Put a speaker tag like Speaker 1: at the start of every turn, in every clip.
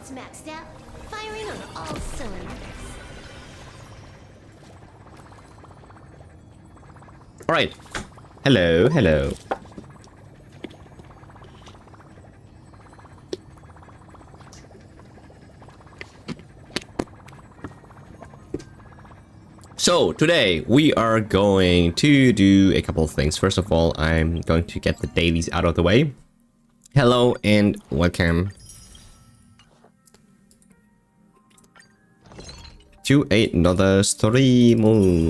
Speaker 1: pods maxed out, firing on all cylinders.
Speaker 2: All right. Hello, hello. So today we are going to do a couple of things. First of all, I'm going to get the dailies out of the way. Hello and welcome to another stream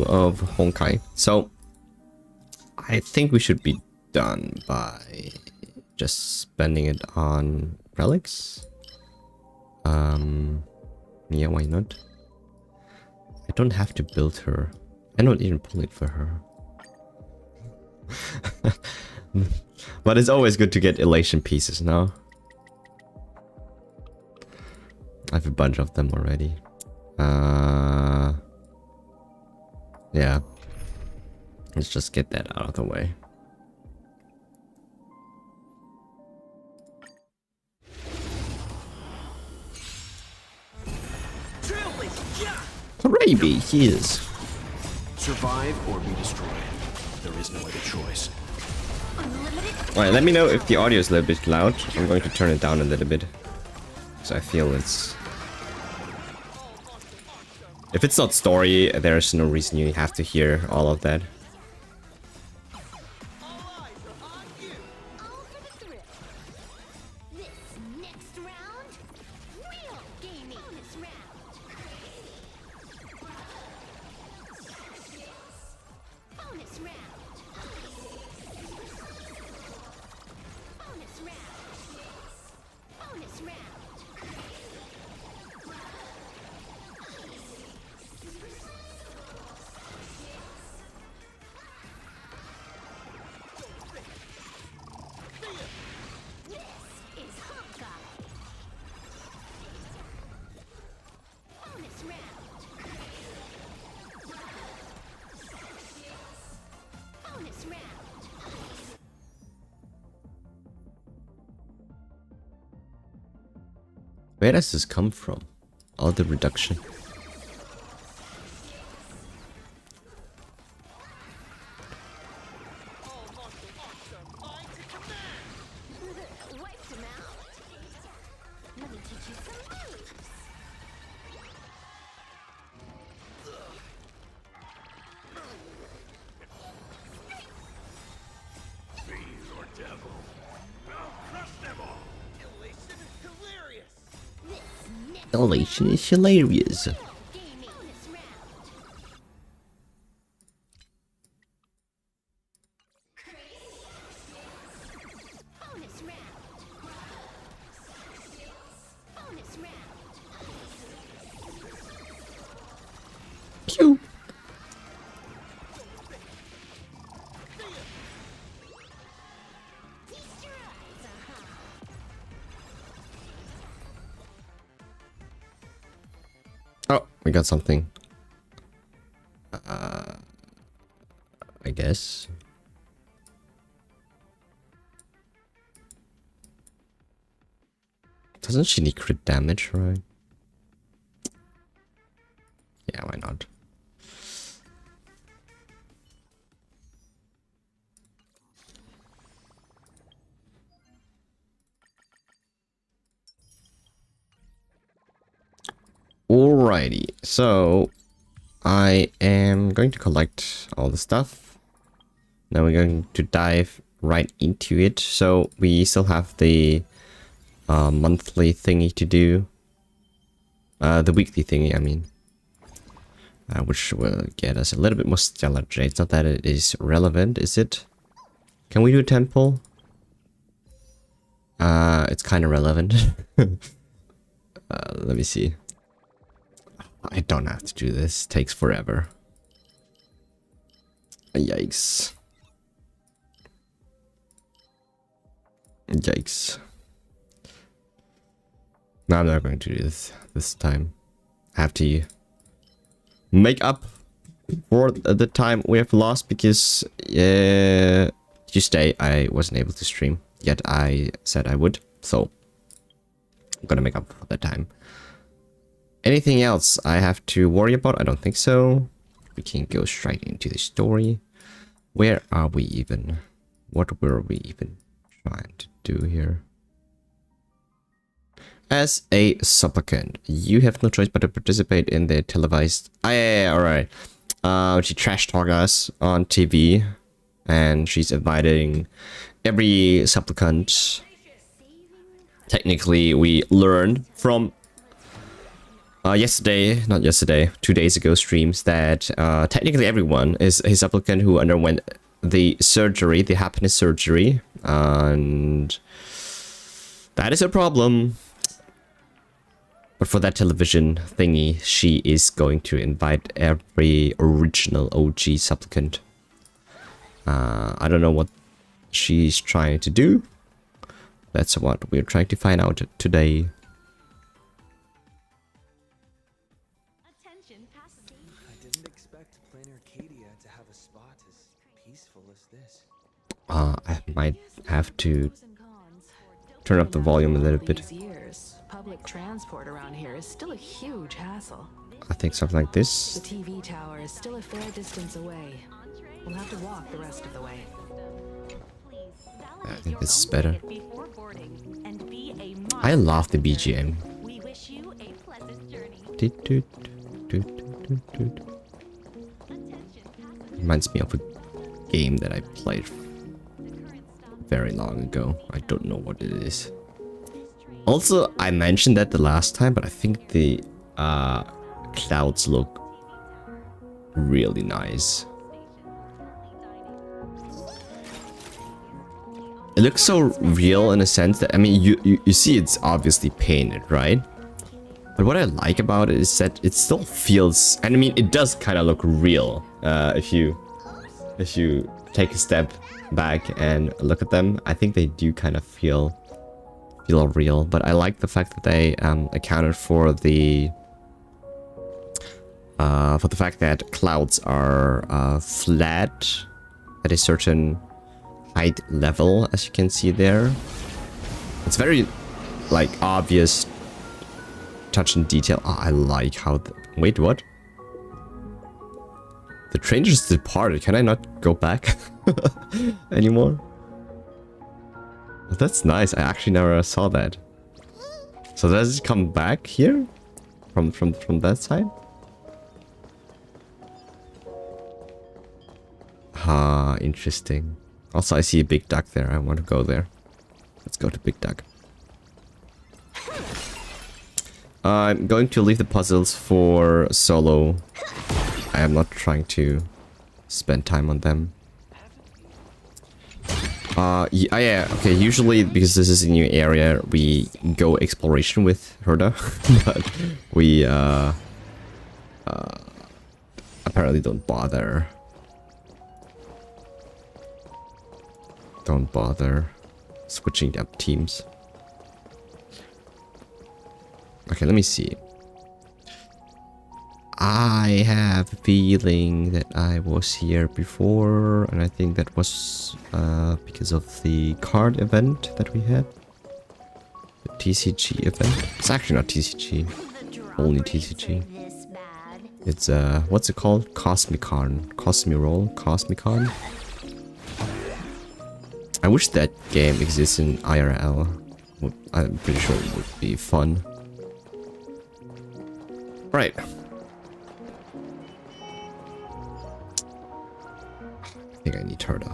Speaker 2: of Honkai. So I think we should be done by just spending it on relics. Yeah, why not? I don't have to build her. I don't even pull it for her. But it's always good to get elation pieces now. I have a bunch of them already. Yeah. Let's just get that out of the way. Hooray, he is.
Speaker 3: Survive or be destroyed. There is no other choice.
Speaker 2: Alright, let me know if the audio is a little bit loud. I'm going to turn it down a little bit. So I feel it's... If it's not story, there's no reason you have to hear all of that. Where does this come from? All the reduction. Elation is hilarious. Cute. Oh, we got something. I guess. Doesn't she need crit damage, right? Yeah, why not? Alrighty, so I am going to collect all the stuff. Now we're going to dive right into it. So we still have the monthly thingy to do. The weekly thingy, I mean. Which will get us a little bit more stellar jades. Not that it is relevant, is it? Can we do a temple? It's kind of relevant. Let me see. I don't have to do this. It takes forever. Yikes. Yikes. No, I'm not going to do this time. I have to make up for the time we have lost because Tuesday I wasn't able to stream. Yet I said I would. So gonna make up for that time. Anything else I have to worry about? I don't think so. We can go straight into the story. Where are we even? What were we even trying to do here? As a supplicant, you have no choice but to participate in the televised... yeah, alright. She trash talked us on TV, and she's inviting every supplicant. Technically, we learned from not yesterday, 2 days ago streams that technically everyone is a supplicant who underwent the surgery, the happiness surgery, and that is a problem. But for that television thingy, she is going to invite every original OG supplicant. I don't know what she's trying to do. That's what we're trying to find out today.
Speaker 3: I didn't expect Plain Arcadia to have a spot as peaceful as this.
Speaker 2: I might have to turn up the volume a little bit.
Speaker 4: Public transport around here is still a huge hassle.
Speaker 2: I think something like this.
Speaker 4: The TV tower is still a fair distance away. We'll have to walk the rest of the way.
Speaker 2: I think this is better. I love the BGM.
Speaker 1: We wish you a pleasant journey.
Speaker 2: Reminds me of a game that I played very long ago. I don't know what it is. Also, I mentioned that the last time, but I think the clouds look really nice. It looks so real in a sense that, I mean, you see it's obviously painted, right? But what I like about it is that it still feels, and I mean, it does kind of look real if you take a step back and look at them. I think they do kind of feel real, but I like the fact that they accounted for the fact that clouds are flat at a certain height level, as you can see there. It's very like obvious touch and detail. Oh, I like how wait, what? The train just departed. Can I not go back anymore? Well, that's nice. I actually never saw that. So does it come back here? From that side? Ah, interesting. Also, I see a big duck there. I want to go there. Let's go to Big Duck. I'm going to leave the puzzles for solo. I am not trying to spend time on them. Yeah, okay, usually because this is a new area, we go exploration with Herda, but we, apparently don't bother. Don't bother switching up teams. Okay, let me see. I have a feeling that I was here before, and I think that was because of the card event that we had. The TCG event. It's actually not TCG. Only TCG. It's what's it called? Cosmicon. Cosmiroll? Cosmicon? I wish that game exists in IRL. I'm pretty sure it would be fun. Right. I think I need Turtle.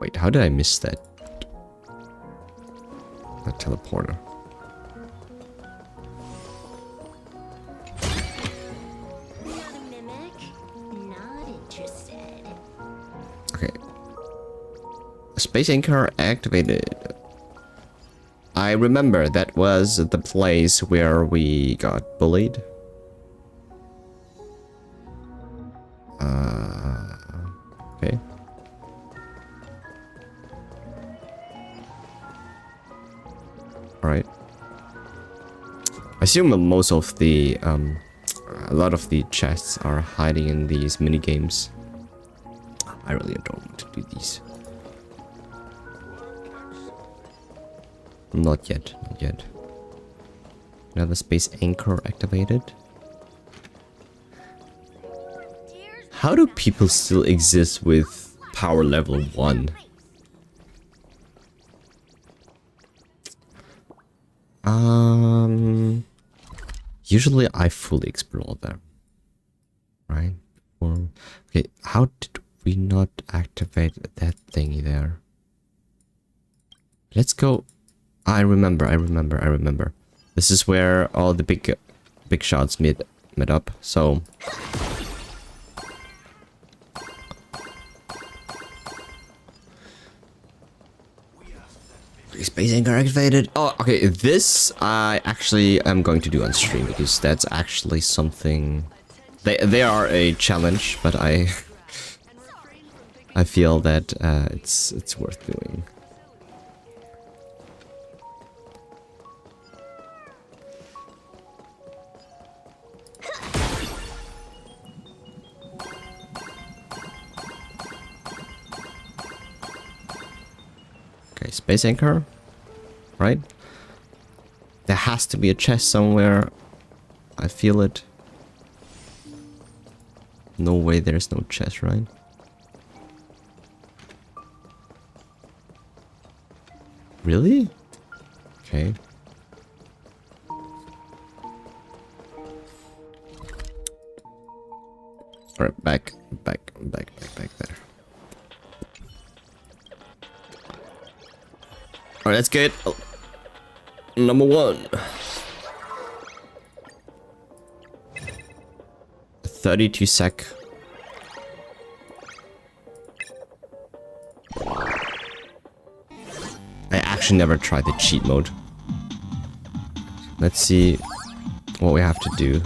Speaker 2: Wait, how did I miss that? That teleporter.
Speaker 1: Not a mimic. Not interested.
Speaker 2: Okay. Space anchor activated. I remember that was the place where we got bullied. Okay. Alright. I assume most of the, a lot of the chests are hiding in these mini games. I really don't want to do these. Not yet, not yet. Another space anchor activated. How do people still exist with power level 1? Usually I fully explore them. Right? Or, okay, how did we not activate that thingy there? Let's go. I remember. This is where all the big shots met up. So space anchor activated. Oh, okay. This I actually am going to do on stream because that's actually something. They are a challenge, but I feel that it's worth doing. Okay, space anchor, right? There has to be a chest somewhere. I feel it. No way there's no chest, right? Really? Okay. Alright, back there. Alright, let's get number 1. 32 sec. I actually never tried the cheat mode. Let's see what we have to do.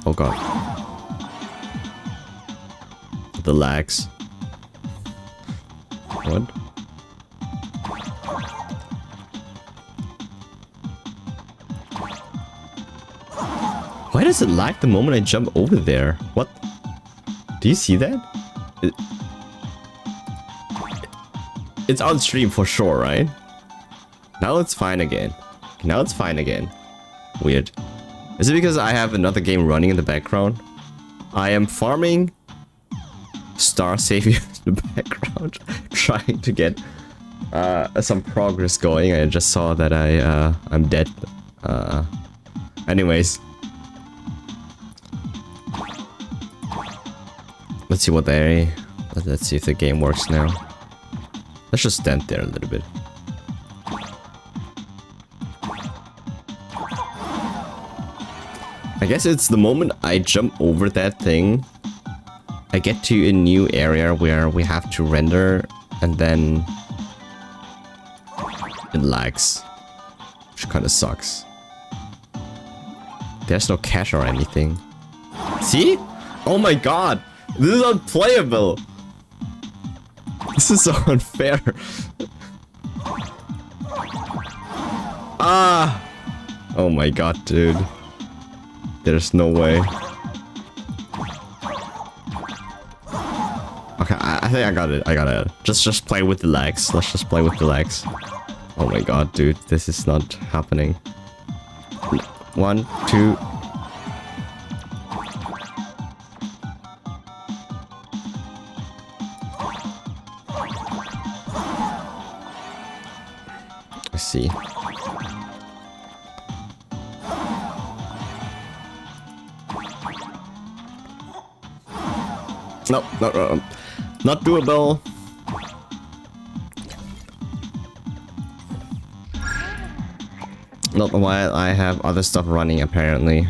Speaker 2: Oh god. The lags. What? Why does it lag the moment I jump over there? What? Do you see that? It's on stream for sure, right? Now it's fine again. Now it's fine again. Weird. Is it because I have another game running in the background? I am farming Star Savior in the background, trying to get some progress going. I just saw that I'm dead. Anyways, let's see what they. Let's see if the game works now. Let's just stand there a little bit. I guess it's the moment I jump over that thing, I get to a new area where we have to render, and then it lags, which kind of sucks. There's no cache or anything. See? Oh my god! This is unplayable! This is so unfair. Ah! Oh my god, dude. There's no way. Okay, I think I got it. I got it. Just play with the legs. Let's just play with the legs. Oh my god, dude. This is not happening. 1, 2. I see. No, not doable. Not while I have other stuff running, apparently.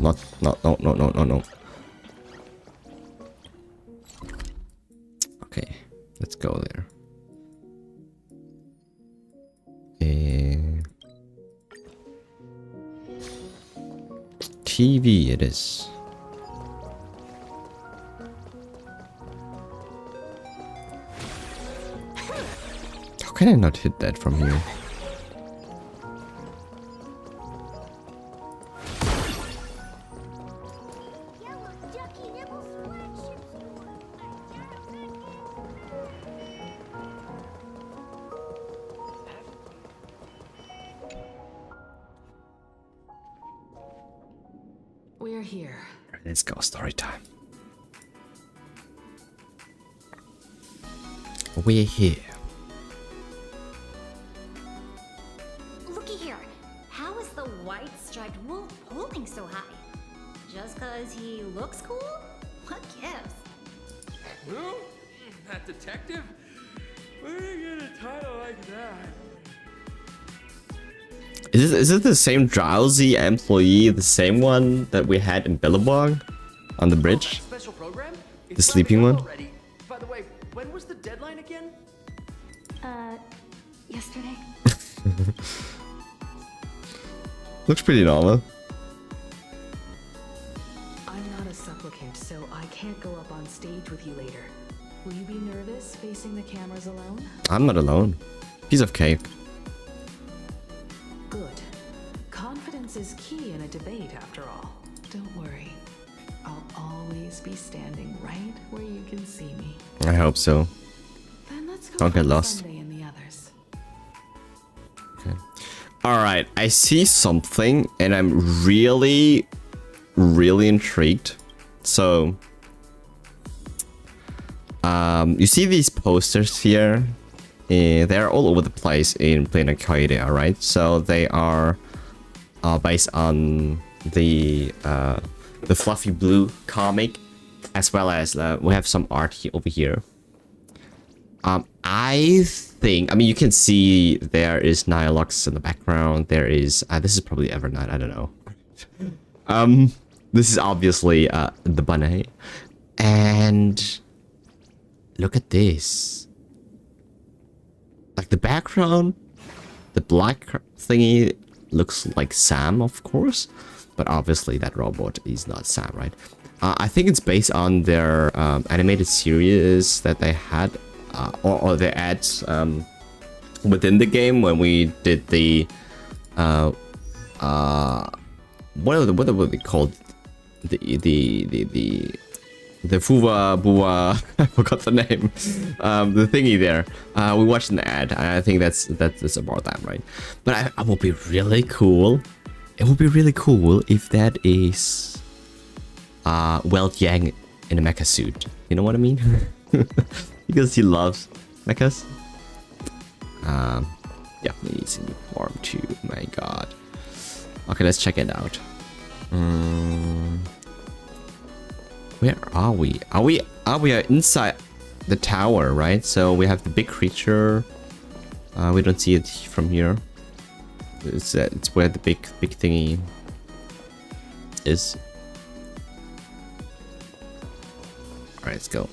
Speaker 2: No. Okay, let's go there. TV it is. How can I not hit that from here?
Speaker 4: We're here.
Speaker 2: Let's go, story time. We're here.
Speaker 1: Looky here. How is the white striped wolf holding so high? Just cause he looks cool? What gives?
Speaker 3: Who? That detective? Where do you get a title like that?
Speaker 2: Is it the same drowsy employee, the same one that we had in Billabong on the bridge?
Speaker 3: Special program?
Speaker 2: The sleeping one?
Speaker 3: Already. By the way, when was the deadline again?
Speaker 1: Yesterday?
Speaker 2: Looks pretty normal.
Speaker 4: I'm not a supplicant, so I can't go up on stage with you later. Will you be nervous facing the cameras alone?
Speaker 2: I'm not alone. Piece of cake.
Speaker 4: Good. Confidence is key in a debate, after all. Don't worry. I'll always be standing right where you can see me.
Speaker 2: I hope so.
Speaker 4: Then let's go
Speaker 2: Don't get
Speaker 4: find
Speaker 2: lost.
Speaker 4: Sunday and the others.
Speaker 2: Okay. Alright, I see something and I'm really intrigued. So, you see these posters here? They're all over the place in Planar Arcadia, right? So they are based on the Fluffy Blue comic, as well as we have some art here, over here. I think, I mean, you can see there is Nihilux in the background. There is, this is probably Evernight, I don't know. This is obviously the bunny. And look at this. Like the background, the black thingy looks like Sam, of course. But obviously that robot is not Sam, right? I think it's based on their animated series that they had, or the ads within the game when we did the what are they called? The Fuwa Bua, I forgot the name. The thingy there. We watched an ad. I think that's about that, right? But I will be really cool. It would be really cool if that is Welt Yang in a mecha suit. You know what I mean? Because he loves mechas. Definitely needs a new form too. My God. Okay, let's check it out. Where are we? We are inside the tower, right? So we have the big creature. We don't see it from here. It's where the big thingy is. All right, let's go.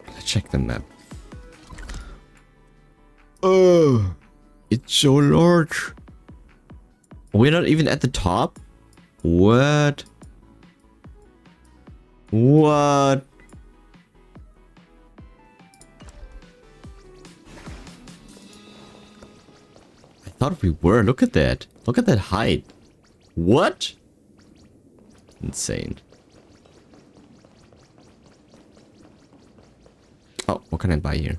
Speaker 2: Let's check the map. Oh, it's so large. We're not even at the top. What? What? I thought we were. Look at that. Look at that height. What? Insane. Oh, what can I buy here?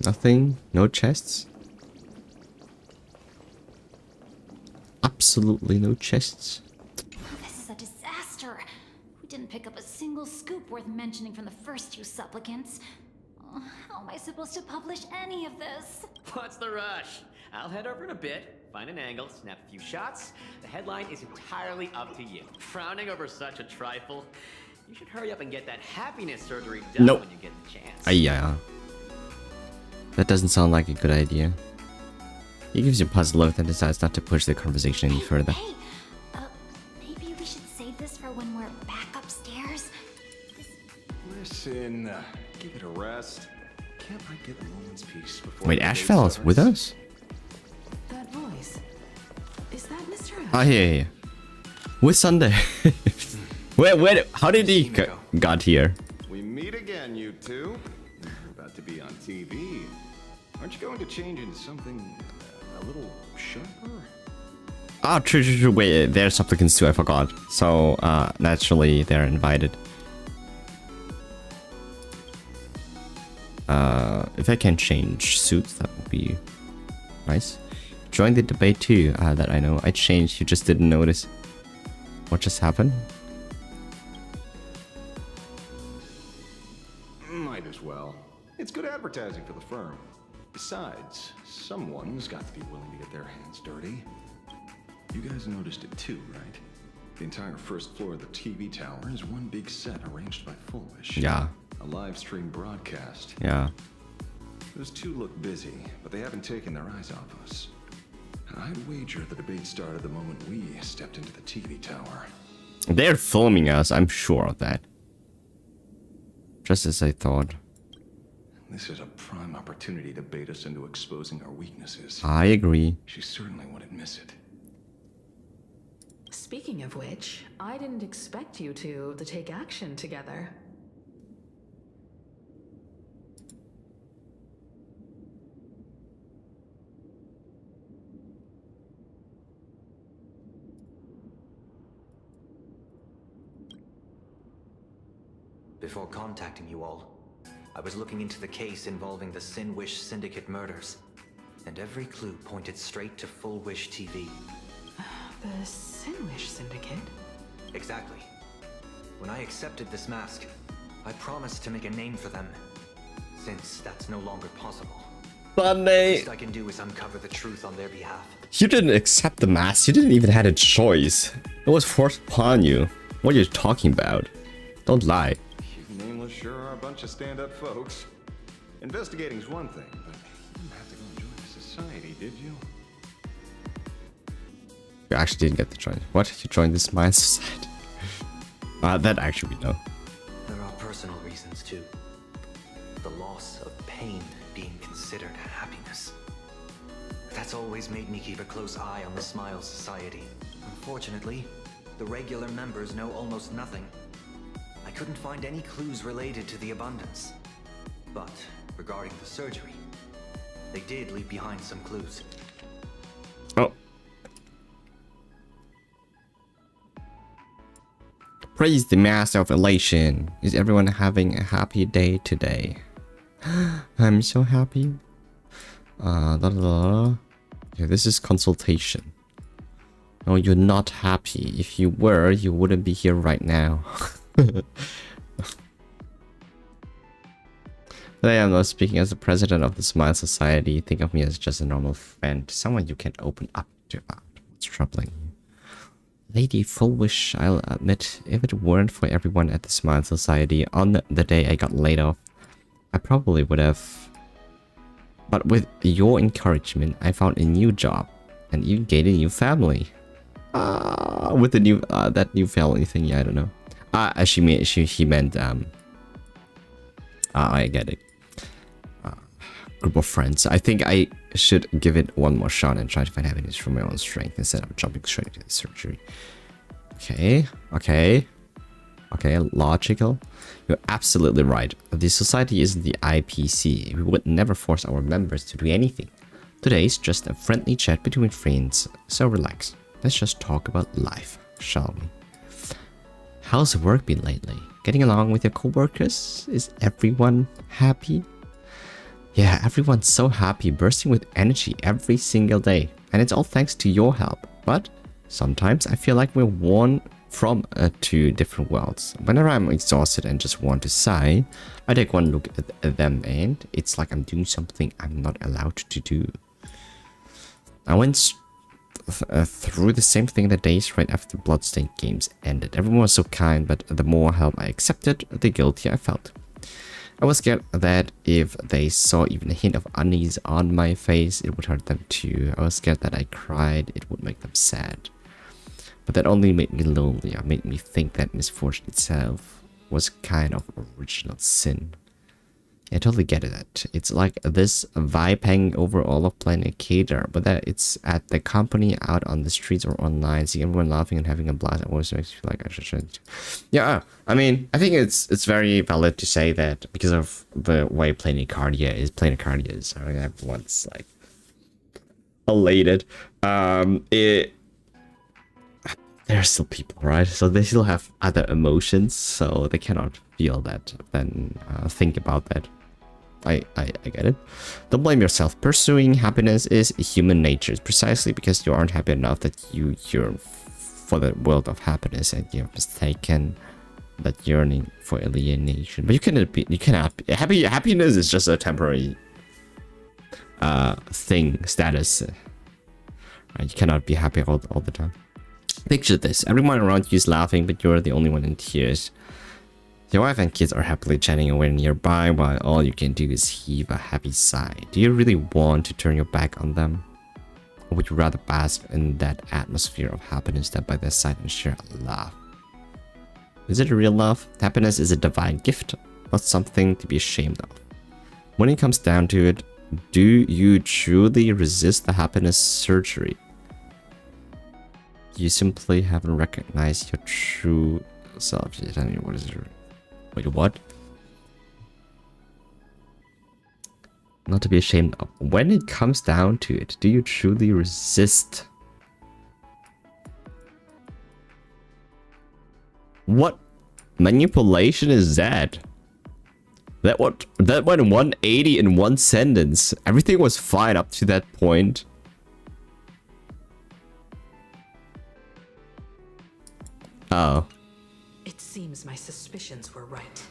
Speaker 2: Nothing? No chests? Absolutely no chests.
Speaker 1: This is a disaster. We didn't pick up a single scoop worth mentioning from the first two supplicants. Oh, how am I supposed to publish any of this?
Speaker 5: What's the rush? I'll head over in a bit, find an angle, snap a few shots. The headline is entirely up to you. Frowning over such a trifle? You should hurry up and get that happiness surgery done when you get the chance.
Speaker 2: Yeah. That doesn't sound like a good idea. He gives you a puzzle look and decides not to push the conversation any further.
Speaker 1: Hey, maybe we should save this for when we're back upstairs.
Speaker 6: Listen, give it a rest. Can't I get a moment's peace before?
Speaker 2: Wait,
Speaker 6: the day
Speaker 2: Ashfell is
Speaker 6: starts?
Speaker 2: with us?
Speaker 4: That voice. Is that Mr. Ash?
Speaker 2: Oh, yeah. With Sunday. wait, how did he got here?
Speaker 6: We meet again, you two. You're about to be on TV. Aren't you going to change into something a little sharper?
Speaker 2: Oh, true. Wait, they're supplicants too. I forgot. So naturally, they're invited. If I can change suits, that would be nice. Join the debate too. That I know. I changed. You just didn't notice. What just happened?
Speaker 6: Might as well. It's good advertising for the firm. Besides, someone's got to be willing to get their hands dirty. You guys noticed it too, right? The entire first floor of the TV tower is one big set arranged by Foolish.
Speaker 2: Yeah.
Speaker 6: A live stream broadcast.
Speaker 2: Yeah.
Speaker 6: Those two look busy, but they haven't taken their eyes off us. I'd wager the debate started the moment we stepped into the TV tower.
Speaker 2: They're filming us. I'm sure of that. Just as I thought.
Speaker 6: This is a prime opportunity to bait us into exposing our weaknesses.
Speaker 2: I agree.
Speaker 6: She certainly wouldn't miss it.
Speaker 4: Speaking of which, I didn't expect you two to take action together.
Speaker 7: Before contacting you all, I was looking into the case involving the Sin Wish Syndicate murders, and every clue pointed straight to Full Wish TV.
Speaker 4: The Sin Wish Syndicate?
Speaker 7: Exactly. When I accepted this mask, I promised to make a name for them. Since that's no longer possible, the least I can do is uncover the truth on their behalf.
Speaker 2: You didn't accept the mask. You didn't even have a choice. It was forced upon you. What are you talking about? Don't lie.
Speaker 6: You nameless sure are a bunch of stand-up folks. Investigating's one thing, but you didn't have to go and join the society, did you?
Speaker 2: You actually didn't get the join. What? You joined this Mind Society? That actually we know.
Speaker 7: There are personal reasons too. The loss of pain being considered happiness. That's always made me keep a close eye on the Smile Society. Unfortunately, the regular members know almost nothing. I couldn't find any clues related to the abundance. But regarding the surgery, they did leave behind some clues.
Speaker 2: Oh. Praise the master of elation. Is everyone having a happy day today? I'm so happy. Okay, this is consultation. No, you're not happy. If you were, you wouldn't be here right now. Today I'm not speaking as the president of the Smile Society. Think of me as just a normal friend. Someone you can open up to about what's troubling you. Lady Full Wish, I'll admit, if it weren't for everyone at the Smile Society on the day I got laid off, I probably would have. But with your encouragement, I found a new job and even gained a new family. With the new that new family thing, yeah, I don't know. She meant I get it. Group of friends. I think I should give it one more shot and try to find happiness from my own strength instead of jumping straight into the surgery. Okay, logical. You're absolutely right. The society isn't the IPC. We would never force our members to do anything. Today's just a friendly chat between friends, so relax. Let's just talk about life, shall we? How's work been lately? Getting along with your coworkers? Is everyone happy? Yeah, everyone's so happy, bursting with energy every single day. And it's all thanks to your help. But sometimes I feel like we're one from two different worlds. Whenever I'm exhausted and just want to sigh, I take one look at them and it's like I'm doing something I'm not allowed to do. I went through the same thing the days right after the Bloodstained games ended. Everyone was so kind, but the more help I accepted, the guiltier I felt. I was scared that if they saw even a hint of unease on my face, it would hurt them too. I was scared that I cried, it would make them sad. But that only made me lonelier, made me think that misfortune itself was kind of original sin. I totally get it. It's like this vibe hanging over all of Planet Arcadia, whether it's at the company, out on the streets, or online. Seeing everyone laughing and having a blast always makes me feel like I should. Yeah, I mean, I think it's very valid to say that because of the way Planet Arcadia is. I mean, everyone's like elated. they're still people, right? So they still have other emotions, so they cannot feel that, then think about that. I get it. Don't blame yourself. Pursuing happiness is human nature. It's precisely because you aren't happy enough that you yearn for the world of happiness, and you've mistaken that yearning for alienation. But you cannot be happy. Happiness is just a temporary thing, status. Right? You cannot be happy all the time. Picture this: everyone around you is laughing, but you're the only one in tears. Your wife and kids are happily chatting away nearby, while all you can do is heave a heavy sigh. Do you really want to turn your back on them? Or would you rather bask in that atmosphere of happiness, stand by their side and share a laugh? Is it a real love? Happiness is a divine gift, not something to be ashamed of. When it comes down to it, do you truly resist the happiness surgery? You simply haven't recognized your true self. I mean, what is it? Wait, what? Not to be ashamed of. When it comes down to it, do you truly resist? What manipulation is that? That went 180 in one sentence. Everything was fine up to that point. Oh.
Speaker 4: It seems my suspicions were right.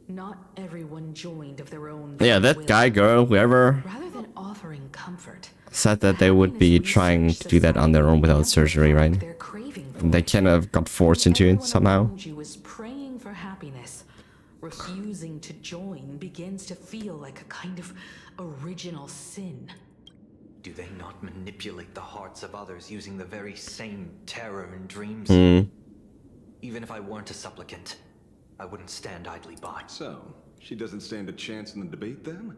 Speaker 4: Not everyone joined of their own.
Speaker 2: Yeah, that
Speaker 4: will.
Speaker 2: guy, girl, whoever
Speaker 4: Rather than offering comfort,
Speaker 2: said that they would be trying to do that on their own without surgery, right?
Speaker 4: they're craving for
Speaker 2: And they
Speaker 4: it.
Speaker 2: kind of got forced into it
Speaker 4: Everyone
Speaker 2: somehow.
Speaker 4: around you is praying for happiness. Refusing to join begins to feel like a kind of original sin.
Speaker 7: Do they not manipulate the hearts of others using the very same terror and dreams? Even if I weren't a supplicant, I wouldn't stand idly by.
Speaker 6: So, she doesn't stand a chance in the debate then?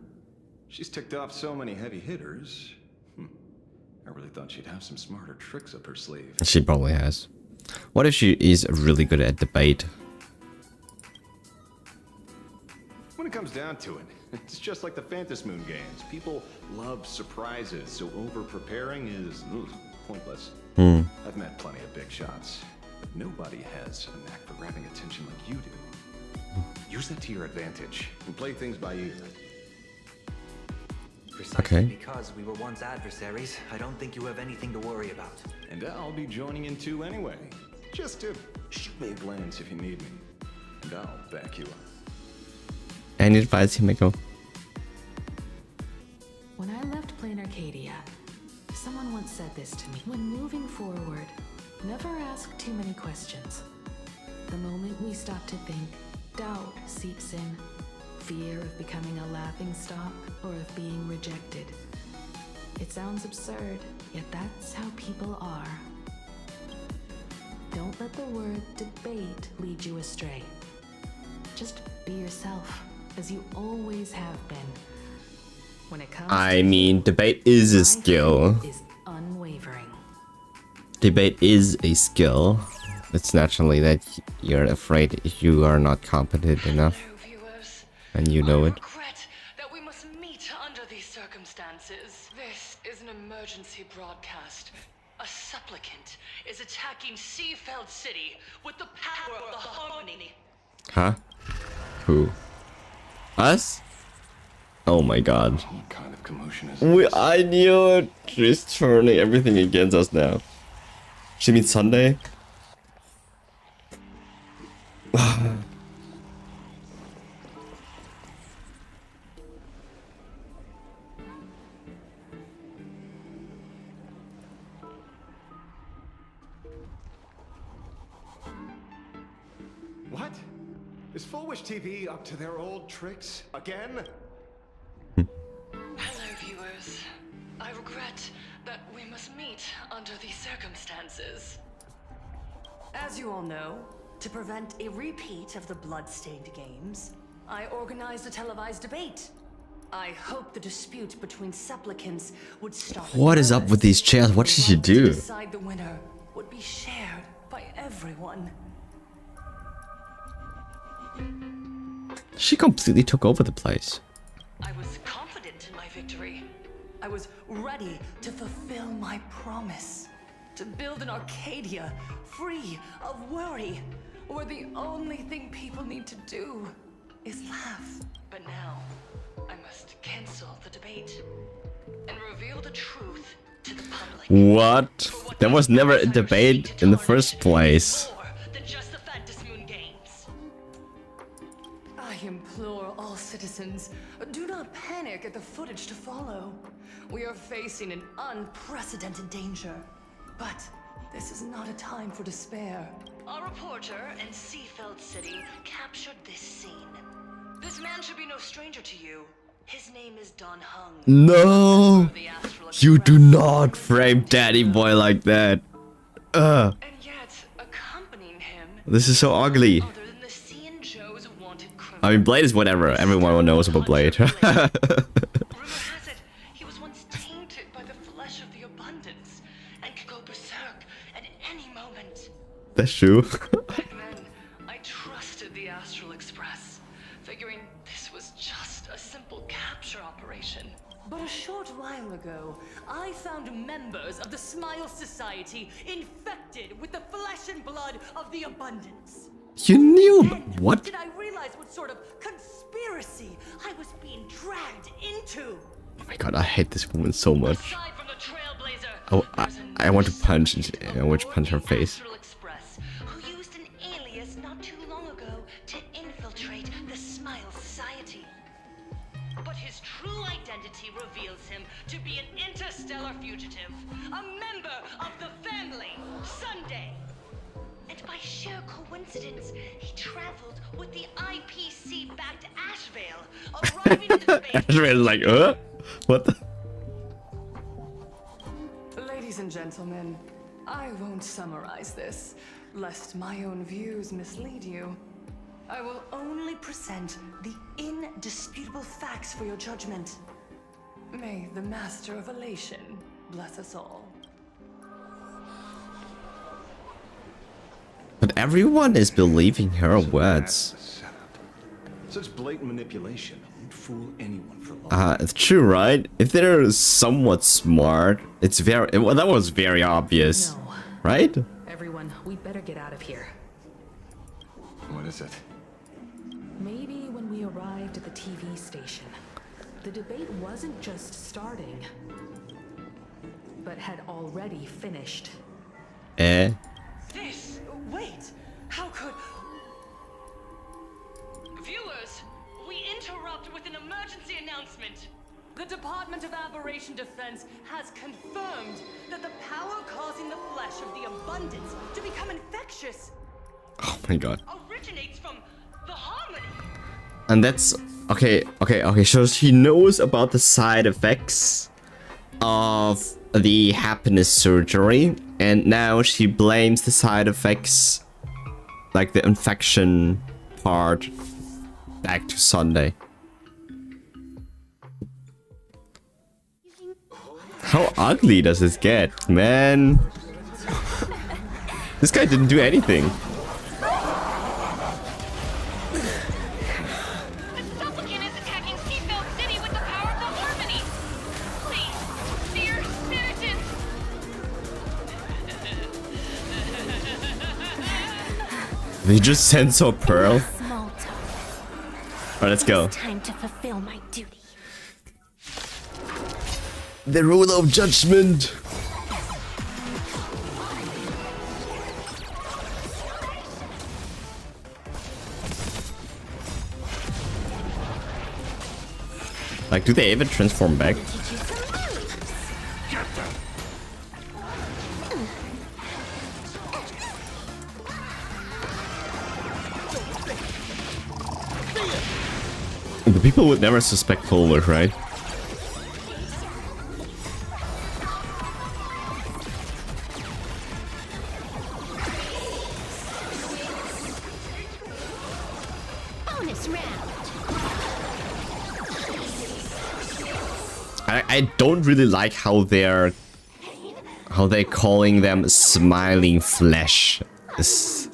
Speaker 6: She's ticked off so many heavy hitters. I really thought she'd have some smarter tricks up her sleeve.
Speaker 2: She probably has. What if she is really good at debate?
Speaker 6: When it comes down to it, it's just like the Phantom Moon games. People love surprises, so over-preparing is pointless. I've met plenty of big shots, but nobody has a knack for grabbing attention like you do. Use that to your advantage and play things by ear.
Speaker 7: Precisely because we were once adversaries, I don't think you have anything to worry about.
Speaker 6: And I'll be joining in too anyway. Just to shoot me a glance if you need me. And I'll back you up.
Speaker 2: Any advice, Himiko?
Speaker 4: When I left Plain Arcadia, someone once said this to me. When moving forward, never ask too many questions. The moment we stop to think, doubt seeps in. Fear of becoming a laughingstock or of being rejected. It sounds absurd, yet that's how people are. Don't let the word debate lead you astray. Just be yourself, as you always have been. When it comes
Speaker 2: I mean, debate is a skill.
Speaker 4: is unwavering.
Speaker 2: Debate is a skill. It's naturally that you're afraid you are not competent enough.
Speaker 8: Hello, viewers.
Speaker 2: And you know
Speaker 8: I
Speaker 2: it.
Speaker 8: regret that we must meet under these circumstances. This is an emergency broadcast. A supplicant is attacking Seafeld City with the power of the Harmony.
Speaker 2: Huh? Who? Us? Oh my god.
Speaker 6: What kind of commotion is this?
Speaker 2: I knew it. She's turning everything against us now. She means Sunday?
Speaker 6: What? Is Full Wish TV up to their old tricks again?
Speaker 8: Hello, viewers. I regret that we must meet under these circumstances.
Speaker 9: As you all know, to prevent a repeat of the blood-stained games, I organized a televised debate. I hope the dispute between supplicants would stop.
Speaker 2: What is up with these chairs? What did you
Speaker 9: To
Speaker 2: do?
Speaker 9: decide the winner would be shared by everyone.
Speaker 2: She completely took over the place.
Speaker 9: I was confident in my victory. I was ready to fulfill my promise to build an Arcadia free of worry, where the only thing people need to do is laugh. But now, I must cancel the debate and reveal the truth to the public.
Speaker 2: What? There was never a debate in the first place.
Speaker 9: More than just the Fantasmoon Games. I implore all citizens, do not panic at the footage to follow. We are facing an unprecedented danger. But this is not a time for despair. Our reporter in Seafeld City captured this scene. This man should be no stranger to you. His name is Don Hung.
Speaker 2: No!
Speaker 9: The Astral
Speaker 2: You do
Speaker 9: Express.
Speaker 2: not frame Daddy Boy like that.
Speaker 9: And yet, accompanying him,
Speaker 2: This is so ugly.
Speaker 9: other than the C and Joe's wanted criminal.
Speaker 2: I mean, Blade is whatever. Everyone knows about Blade.
Speaker 9: Rumor has it he was once tainted by the flesh of the abundance and could go berserk at any moment.
Speaker 2: That's true.
Speaker 9: Back then, I trusted the Astral Express, figuring this was just a simple capture operation. But a short while ago, I found members of the Smile Society infected with the flesh and blood of the abundance.
Speaker 2: You knew, but
Speaker 9: Then
Speaker 2: what?
Speaker 9: did I realize what sort of conspiracy I was being dragged into?
Speaker 2: Oh my god, I hate this woman so much.
Speaker 9: Aside from the Trailblazer,
Speaker 2: Oh,
Speaker 9: there's
Speaker 2: I want to
Speaker 9: another
Speaker 2: punch
Speaker 9: subject
Speaker 2: I want to punch her
Speaker 9: aboard the
Speaker 2: face.
Speaker 9: Astral Express, who used an alias not too long ago to infiltrate the Smile Society. But his true identity reveals him to be an interstellar fugitive, a member of the family, Sunday. And by sheer coincidence, he traveled with the IPC-backed Ashvale, arriving at the base.
Speaker 2: Ashvale's like, what the?
Speaker 9: Ladies and gentlemen, I won't summarize this, lest my own views mislead you. I will only present the indisputable facts for your judgment. May the Master of Elation bless us all.
Speaker 2: But everyone is believing her words.
Speaker 6: Setup. Such blatant manipulation won't fool anyone for long.
Speaker 2: It's true, right? If they're somewhat smart, it's very. Well, that was very obvious,
Speaker 4: No.
Speaker 2: right?
Speaker 4: Everyone, we'd better get out of here.
Speaker 6: What is it?
Speaker 4: Maybe when we arrived at the TV station, the debate wasn't just starting, but had already finished.
Speaker 2: Eh?
Speaker 9: This? Wait! How could... Viewers, we interrupt with an emergency announcement. The Department of Aberration Defense has confirmed that the power causing the flesh of the abundance to become infectious
Speaker 2: Oh my god.
Speaker 9: originates from the Harmony.
Speaker 2: And that's okay. So she knows about the side effects of the happiness surgery, and now she blames the side effects, like the infection part, back to Sunday. How ugly does this get, man? This guy didn't do anything.
Speaker 1: The supplicant is attacking Seafeld City with the power of the Harmony! Please, dear citizens!
Speaker 2: They just censor Pearl.
Speaker 10: Small talk.
Speaker 2: Alright, let's go.
Speaker 10: Time to fulfill my duty.
Speaker 2: The rule of judgment. Like, do they ever transform back? The people would never suspect Pulver, right?
Speaker 10: Bonus round.
Speaker 2: I don't really like how they're calling them smiling flesh. It's-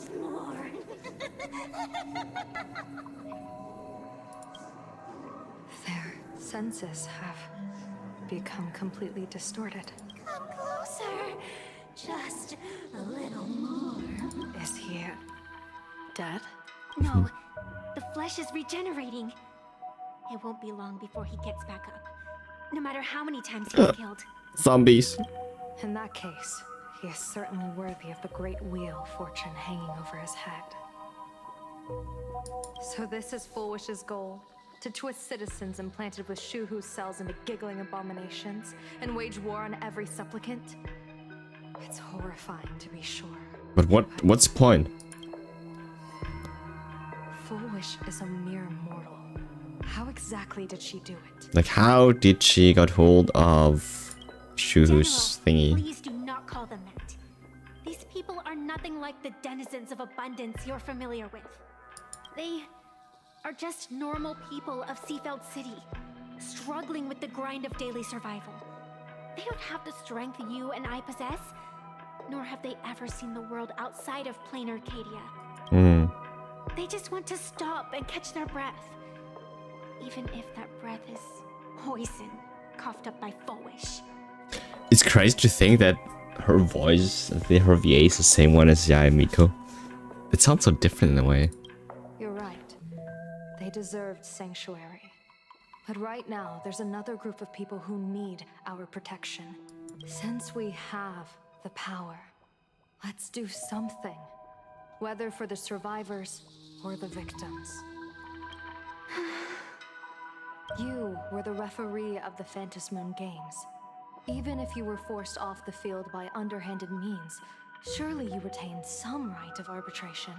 Speaker 11: Their senses have become completely distorted.
Speaker 10: Come closer. Just a little more.
Speaker 4: Is he dead?
Speaker 10: No, the flesh is regenerating. It won't be long before he gets back up. No matter how many times he's killed.
Speaker 2: Zombies.
Speaker 4: In that case, he is certainly worthy of the great wheel fortune hanging over his head. So this is Full Wish's goal? To twist citizens implanted with Shuhu cells into giggling abominations and wage war on every supplicant? It's horrifying, to be sure.
Speaker 2: But what's the point?
Speaker 4: Full Wish is a mere mortal. How exactly did she do it?
Speaker 2: Like, how did she got hold of Shuhu's thingy?
Speaker 10: Please do not call them that. These people are nothing like the denizens of abundance you're familiar with. They are just normal people of Seafeld City, struggling with the grind of daily survival. They don't have the strength you and I possess, nor have they ever seen the world outside of plain Arcadia. They just want to stop and catch their breath, even if that breath is poison coughed up by Full Wish.
Speaker 2: It's crazy to think that her voice, her VA is the same one as Yaya Miko. It sounds so different in a way.
Speaker 4: You're right. They deserved sanctuary. But right now, there's another group of people who need our protection. Since we have the power, let's do something. Whether for the survivors or the victims. You were the referee of the Phantom Moon Games. Even if you were forced off the field by underhanded means, surely you retained some right of arbitration.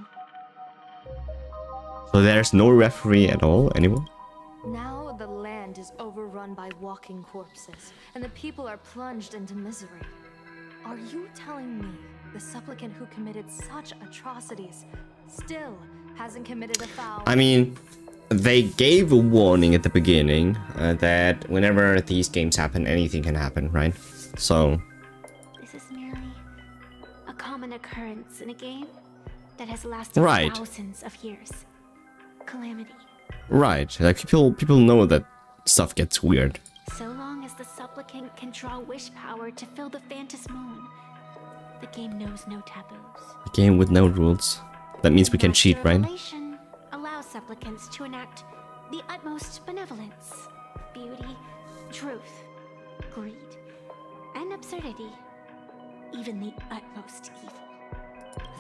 Speaker 2: So there's no referee at all anymore?
Speaker 4: Now the land is overrun by walking corpses, and the people are plunged into misery. Are you telling me the supplicant who committed such atrocities still hasn't committed a foul?
Speaker 2: I mean, they gave a warning at the beginning that whenever these games happen, anything can happen, right? So...
Speaker 10: This is merely a common occurrence in a game that has lasted
Speaker 2: Right.
Speaker 10: thousands of years. Calamity.
Speaker 2: Right, like people know that stuff gets weird.
Speaker 10: So long as the supplicant can draw wish power to fill the Phantom Moon, the game knows no taboos.
Speaker 2: A game with no rules. That means we can cheat,
Speaker 10: Master
Speaker 2: right?
Speaker 10: Revelation allows supplicants to enact the utmost benevolence, beauty, truth, greed, and absurdity, even the utmost evil.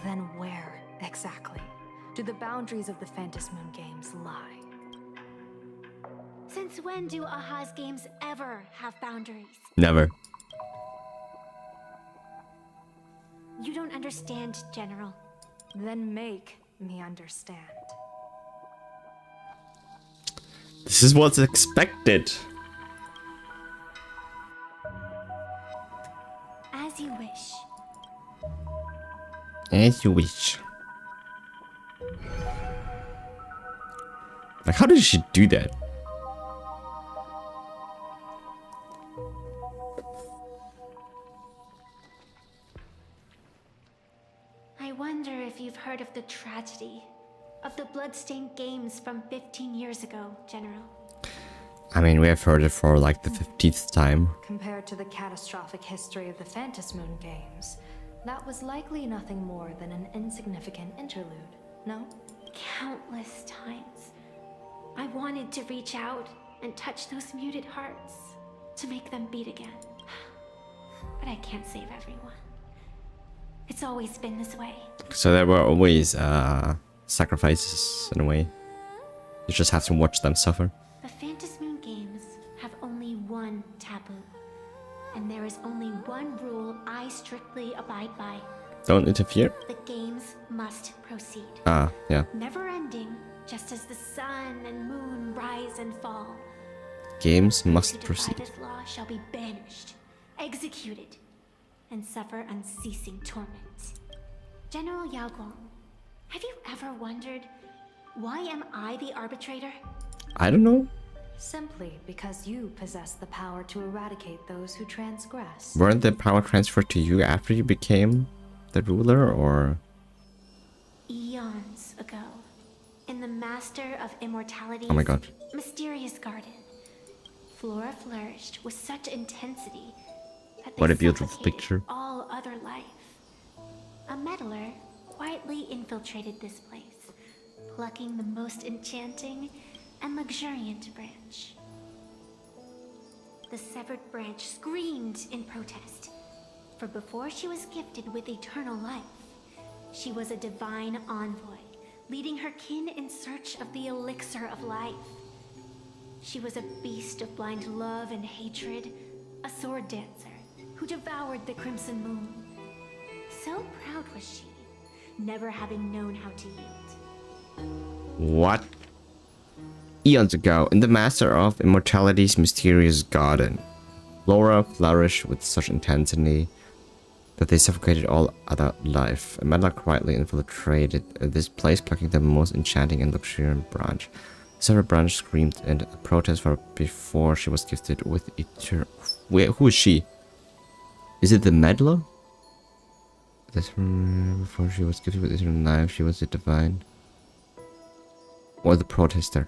Speaker 4: Then where, exactly, do the boundaries of the Phantom Moon Games lie?
Speaker 10: Since when do Aha's games ever have boundaries?
Speaker 2: Never.
Speaker 10: You don't understand, General.
Speaker 4: Then make me understand.
Speaker 2: This is what's expected.
Speaker 10: As you wish.
Speaker 2: As you wish. Like, how did she do that?
Speaker 10: I wonder if you've heard of the tragedy of the bloodstained games from 15 years ago, General.
Speaker 2: I mean, we have heard it for like the 50th time.
Speaker 4: Compared to the catastrophic history of the Phantom Moon Games, that was likely nothing more than an insignificant interlude, no?
Speaker 10: Countless times, I wanted to reach out and touch those muted hearts to make them beat again. But I can't save everyone. It's always been this way.
Speaker 2: So there were always sacrifices in a way. You just have to watch them suffer.
Speaker 10: The Phantom Moon Games have only one taboo. And there is only one rule I strictly abide by.
Speaker 2: Don't interfere.
Speaker 10: The games must proceed.
Speaker 2: Ah, yeah.
Speaker 10: Never ending, just as the sun and moon rise and fall.
Speaker 2: Games must
Speaker 10: Who defy
Speaker 2: proceed.
Speaker 10: this law shall be banished, executed, and suffer unceasing torment. General Yao Guang, have you ever wondered, why am I the arbitrator?
Speaker 2: I don't know.
Speaker 4: Simply because you possess the power to eradicate those who transgress.
Speaker 2: Weren't the power transferred to you after you became the ruler, or?
Speaker 10: Eons ago, in the Master of Immortality's
Speaker 2: Oh my god.
Speaker 10: mysterious garden, flora flourished with such intensity that they
Speaker 2: What a beautiful
Speaker 10: suffocated
Speaker 2: picture.
Speaker 10: all all other life. A meddler quietly infiltrated this place, plucking the most enchanting and luxuriant branch. The severed branch screamed in protest, for before she was gifted with eternal life, she was a divine envoy, leading her kin in search of the elixir of life. She was a beast of blind love and hatred, a sword dancer who devoured the crimson moon. So proud was she, never having known how to yield.
Speaker 2: What? Eons ago, in the Master of Immortality's mysterious garden, flora flourished with such intensity that they suffocated all other life. A meddler quietly infiltrated this place, plucking the most enchanting and luxuriant branch. Sarah Branch screamed in protest for before she was gifted with eternal... Wait, who is she? Is it the meddler? That's before she was gifted with eternal life, she was a divine... Or the protester.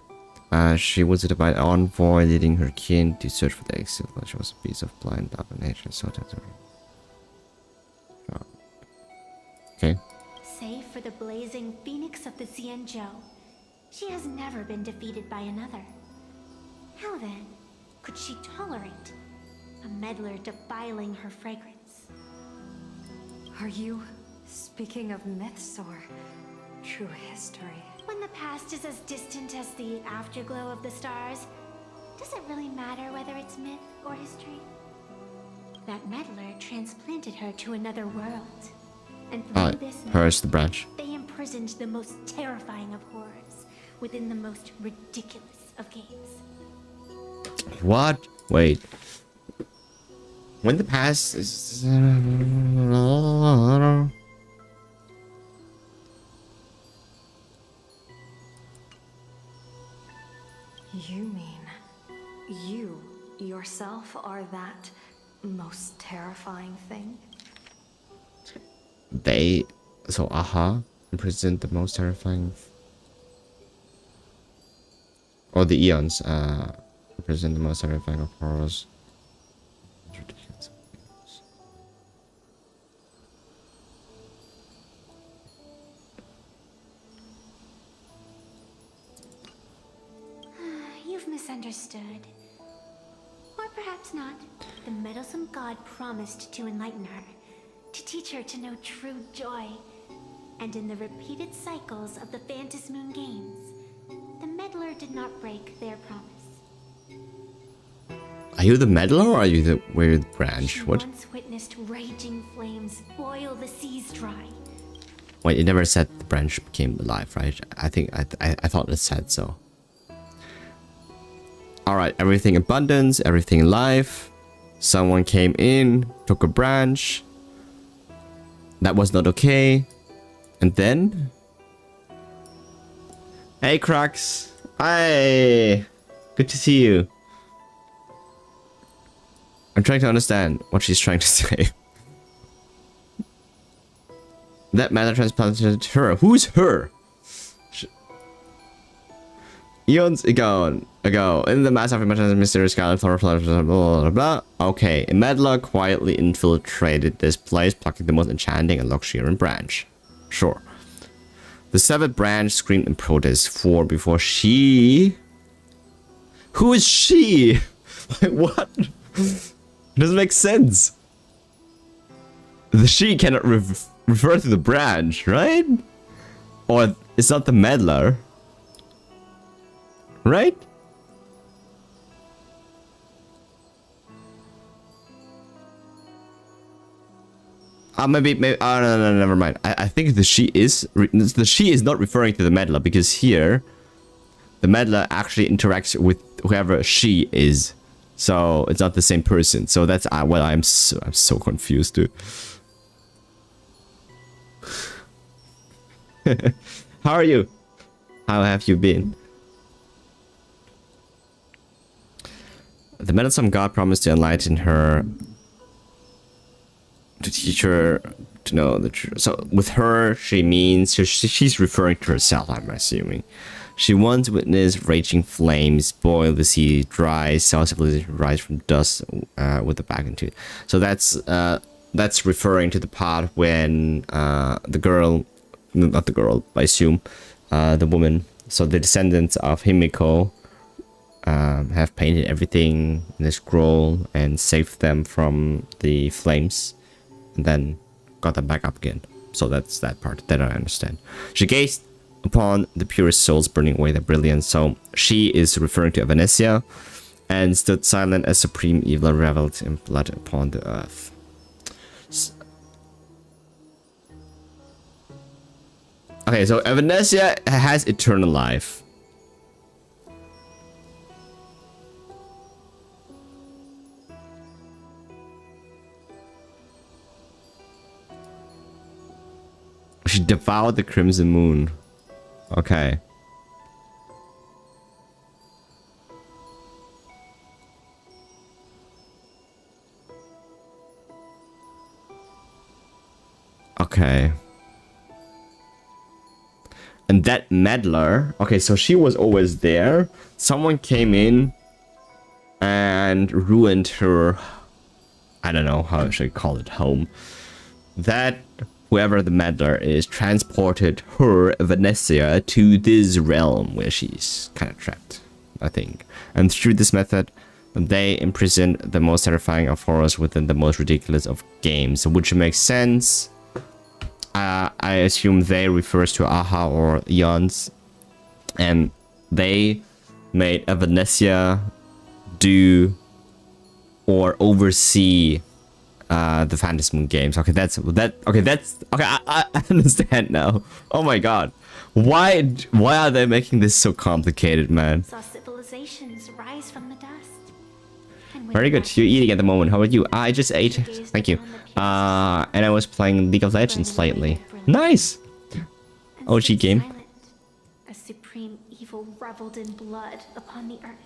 Speaker 2: She was a divine envoy, leading her kin to search for the exit. She was a beast of blind love and nature, so that's her. Okay.
Speaker 10: Save for the blazing phoenix of the Xianzhou, she has never been defeated by another. How then could she tolerate a meddler defiling her fragrance?
Speaker 9: Are you speaking of myths or true history?
Speaker 10: When the past is as distant as the afterglow of the stars, does it really matter whether it's myth or history? That meddler transplanted her to another world. And through this
Speaker 2: Hers the branch.
Speaker 10: they imprisoned the most terrifying of horrors within the most ridiculous of games.
Speaker 2: What? Wait. When the past is...
Speaker 9: You mean you yourself are that most terrifying thing?
Speaker 2: They... So, imprisoned the most terrifying... Or the Eons, imprisoned the most terrifying of horrors.
Speaker 10: You've misunderstood. Or perhaps not. The meddlesome god promised to enlighten her, to teach her to know true joy. And in the repeated cycles of the Phantasm Moon games, the meddler did not break their promise.
Speaker 2: Are you the meddler or are you the weird branch?
Speaker 10: She
Speaker 2: What?
Speaker 10: once witnessed raging flames boil the seas dry.
Speaker 2: Wait, it never said the branch became alive, right? I think I thought it said so. Alright, everything abundance, everything life. Someone came in, took a branch. That was not okay. And then... Hey, Crux. Hi. Good to see you. I'm trying to understand what she's trying to say. That matter transplanted her. Who's her? Eons ago, in the mass of mysterious scarlet flower, blah, blah, blah, blah. Okay, a meddler quietly infiltrated this place, plucking the most enchanting and luxuriant branch. Sure. The severed branch screamed in protest for before she... Who is she? Like, what? It doesn't make sense. The she cannot refer to the branch, right? Or it's not the meddler. Right? Maybe, oh, no, never mind. I think the she is not referring to the meddler because here, the meddler actually interacts with whoever she is. So it's not the same person. So that's well, I'm so confused too. How are you? How have you been? The meddlesome god promised to enlighten her, to teach her to know the truth. So with her, she means she's referring to herself, I'm assuming. She once witnessed raging flames boil the sea dry, saw civilization rise from dust with the back into it. So that's that's referring to the part when the girl, not the girl, I assume, the woman, so the descendants of Himiko have painted everything in the scroll and saved them from the flames, and then got them back up again. So that's that part that I understand. She gazed upon the purest souls burning away their brilliance. So she is referring to Venetia, and stood silent as supreme evil reveled in blood upon the earth. Okay, so Venetia has eternal life. She devoured the Crimson Moon. Okay. Okay. And that meddler, okay, so she was always there. Someone came in and ruined her, I don't know how I should call it, home. That whoever the meddler is transported her, Venetia, to this realm where she's kind of trapped, I think. And through this method, they imprisoned the most terrifying of horrors within the most ridiculous of games, which makes sense. I assume they refers to Aha or Eons, and they made a Venetia do or oversee the Phantasm games. Okay, I understand now. Oh my god, why are they making this so complicated, man?
Speaker 10: Saw civilizations rise from the dust.
Speaker 2: Very good. You're eating at the moment. How about you? I just ate. Thank you. And I was playing League of Legends lately. Nice. OG game.
Speaker 10: A supreme evil reveled in blood upon the earth.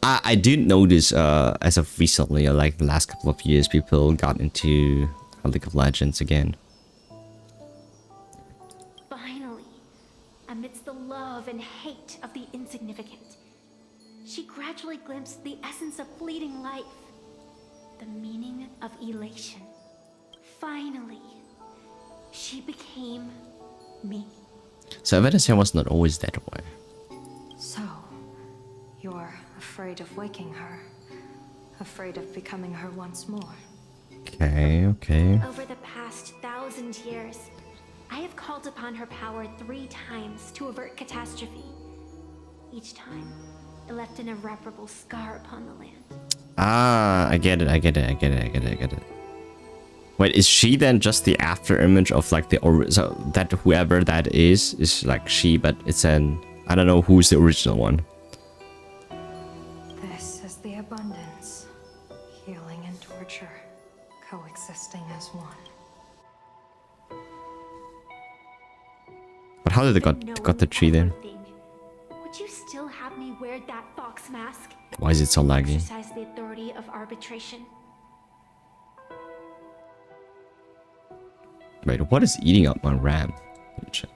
Speaker 2: I did notice as of recently, like the last couple of years, people got into League of Legends again.
Speaker 10: Finally, amidst the love and hate of the insignificant, she gradually glimpsed the essence of fleeting life, the meaning of elation. Finally, she became me.
Speaker 2: So Venetia was not always that way.
Speaker 11: So, you're afraid of waking her, afraid of becoming her once more.
Speaker 2: Okay, okay.
Speaker 10: Over the past 1,000 years, I have called upon her power 3 times to avert catastrophe. Each time, it left an irreparable scar upon the land.
Speaker 2: Ah, I get it. Wait, is she then just the after image of like the so that whoever that is like she, but it's an, I don't know who's the original one.
Speaker 11: This is the abundance, healing and torture, coexisting as one.
Speaker 2: But how did they got the tree then?
Speaker 10: Would you still have me wear that fox mask?
Speaker 2: Why is it so laggy?
Speaker 10: Exercise the authority of arbitration.
Speaker 2: Wait, what is eating up my RAM? Let me check.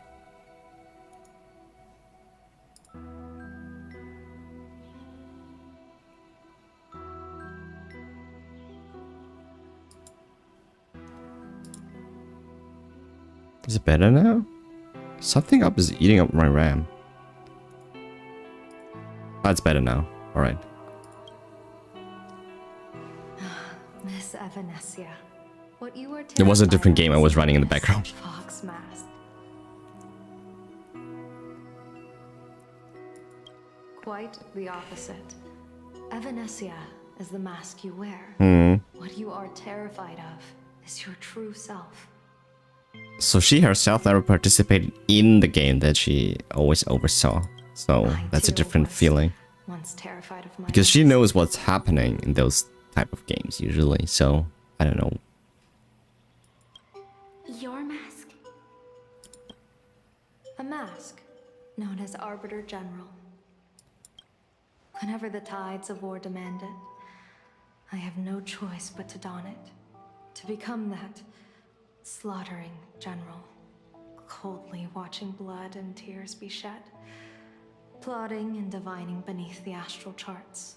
Speaker 2: Is it better now? Something up is eating up my RAM. That's better now. Alright.
Speaker 11: Miss Venetia, what you were
Speaker 2: It was a different
Speaker 11: terrified
Speaker 2: game I was running in the background.
Speaker 11: Fox mask. Quite the opposite. Venetia is the mask you wear. What you are terrified of is your true self.
Speaker 2: So she herself never participated in the game that she always oversaw. So that's a different feeling.
Speaker 11: Once terrified of my
Speaker 2: Because she knows what's happening in those type of games usually. So I don't know.
Speaker 10: Your mask?
Speaker 11: A mask, known as Arbiter General. Whenever the tides of war demand it, I have no choice but to don it. To become that slaughtering general, coldly watching blood and tears be shed, plotting and divining beneath the astral charts,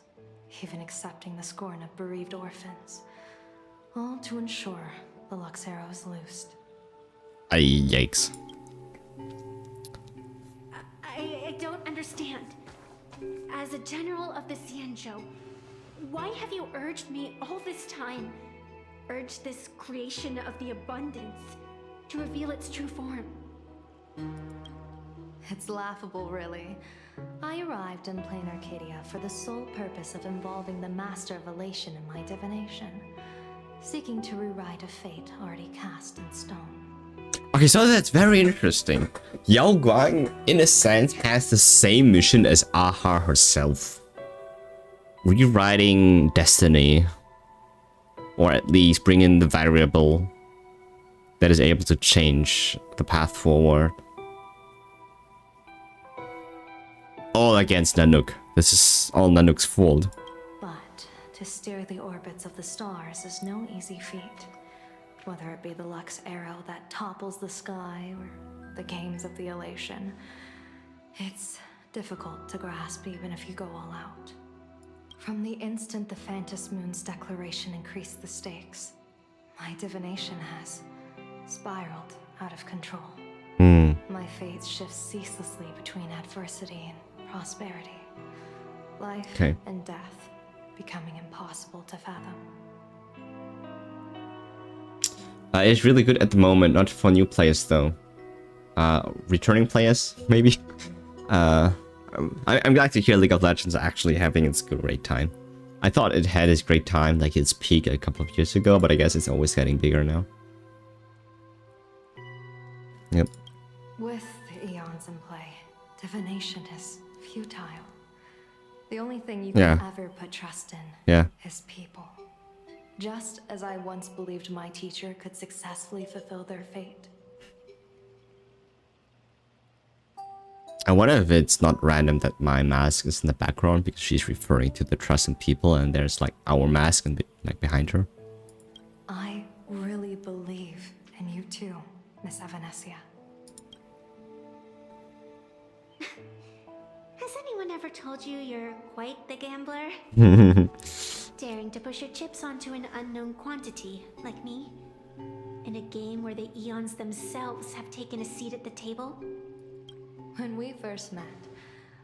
Speaker 11: even accepting the scorn of bereaved orphans. All to ensure the Luxero is loosed.
Speaker 2: Yikes.
Speaker 10: I don't understand. As a general of the Xianzhou, why have you urged me all this time? Urged this creation of the abundance to reveal its true form?
Speaker 11: It's laughable, really. I arrived in plain Arcadia for the sole purpose of involving the Master of Elation in my divination, seeking to rewrite a fate already cast in stone.
Speaker 2: Okay, so that's very interesting. Yao Guang, in a sense, has the same mission as Aha herself. Rewriting destiny. Or at least bring in the variable that is able to change the path forward. All against Nanook. This is all Nanook's fault.
Speaker 11: But to steer the orbits of the stars is no easy feat. Whether it be the Lux arrow that topples the sky or the games of the Elation, it's difficult to grasp even if you go all out. From the instant the Phantos Moon's declaration increased the stakes, my divination has spiraled out of control. My fate shifts ceaselessly between adversity and prosperity. Life and death becoming impossible to fathom.
Speaker 2: It's really good at the moment, not for new players though. Returning players, maybe? I'm glad to hear League of Legends actually having its great time. I thought it had its great time, like its peak a couple of years ago, but I guess it's always getting bigger now. Yep.
Speaker 11: With the eons in play, divination is futile. The only thing you can ever put trust in is people. Just as I once believed my teacher could successfully fulfill their fate.
Speaker 2: I wonder if it's not random that my mask is in the background because she's referring to the trust in people and there's like our mask and like behind her.
Speaker 11: I really believe in you too, Miss Evanesia.
Speaker 10: Has anyone ever told you you're quite the gambler? Daring to push your chips onto an unknown quantity, like me? In a game where the eons themselves have taken a seat at the table?
Speaker 11: When we first met,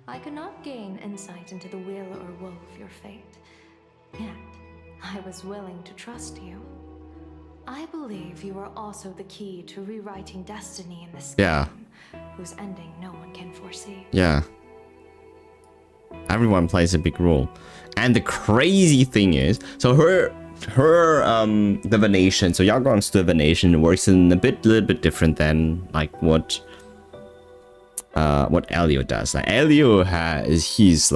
Speaker 11: I could not gain insight into the will or woe of your fate. Yet, I was willing to trust you. I believe you are also the key to rewriting destiny in this game, whose ending no one can foresee.
Speaker 2: Yeah. Everyone plays a big role. And the crazy thing is, so her divination, so Yao Guang's divination works in a little bit different than like what Elio does. Like Elio he's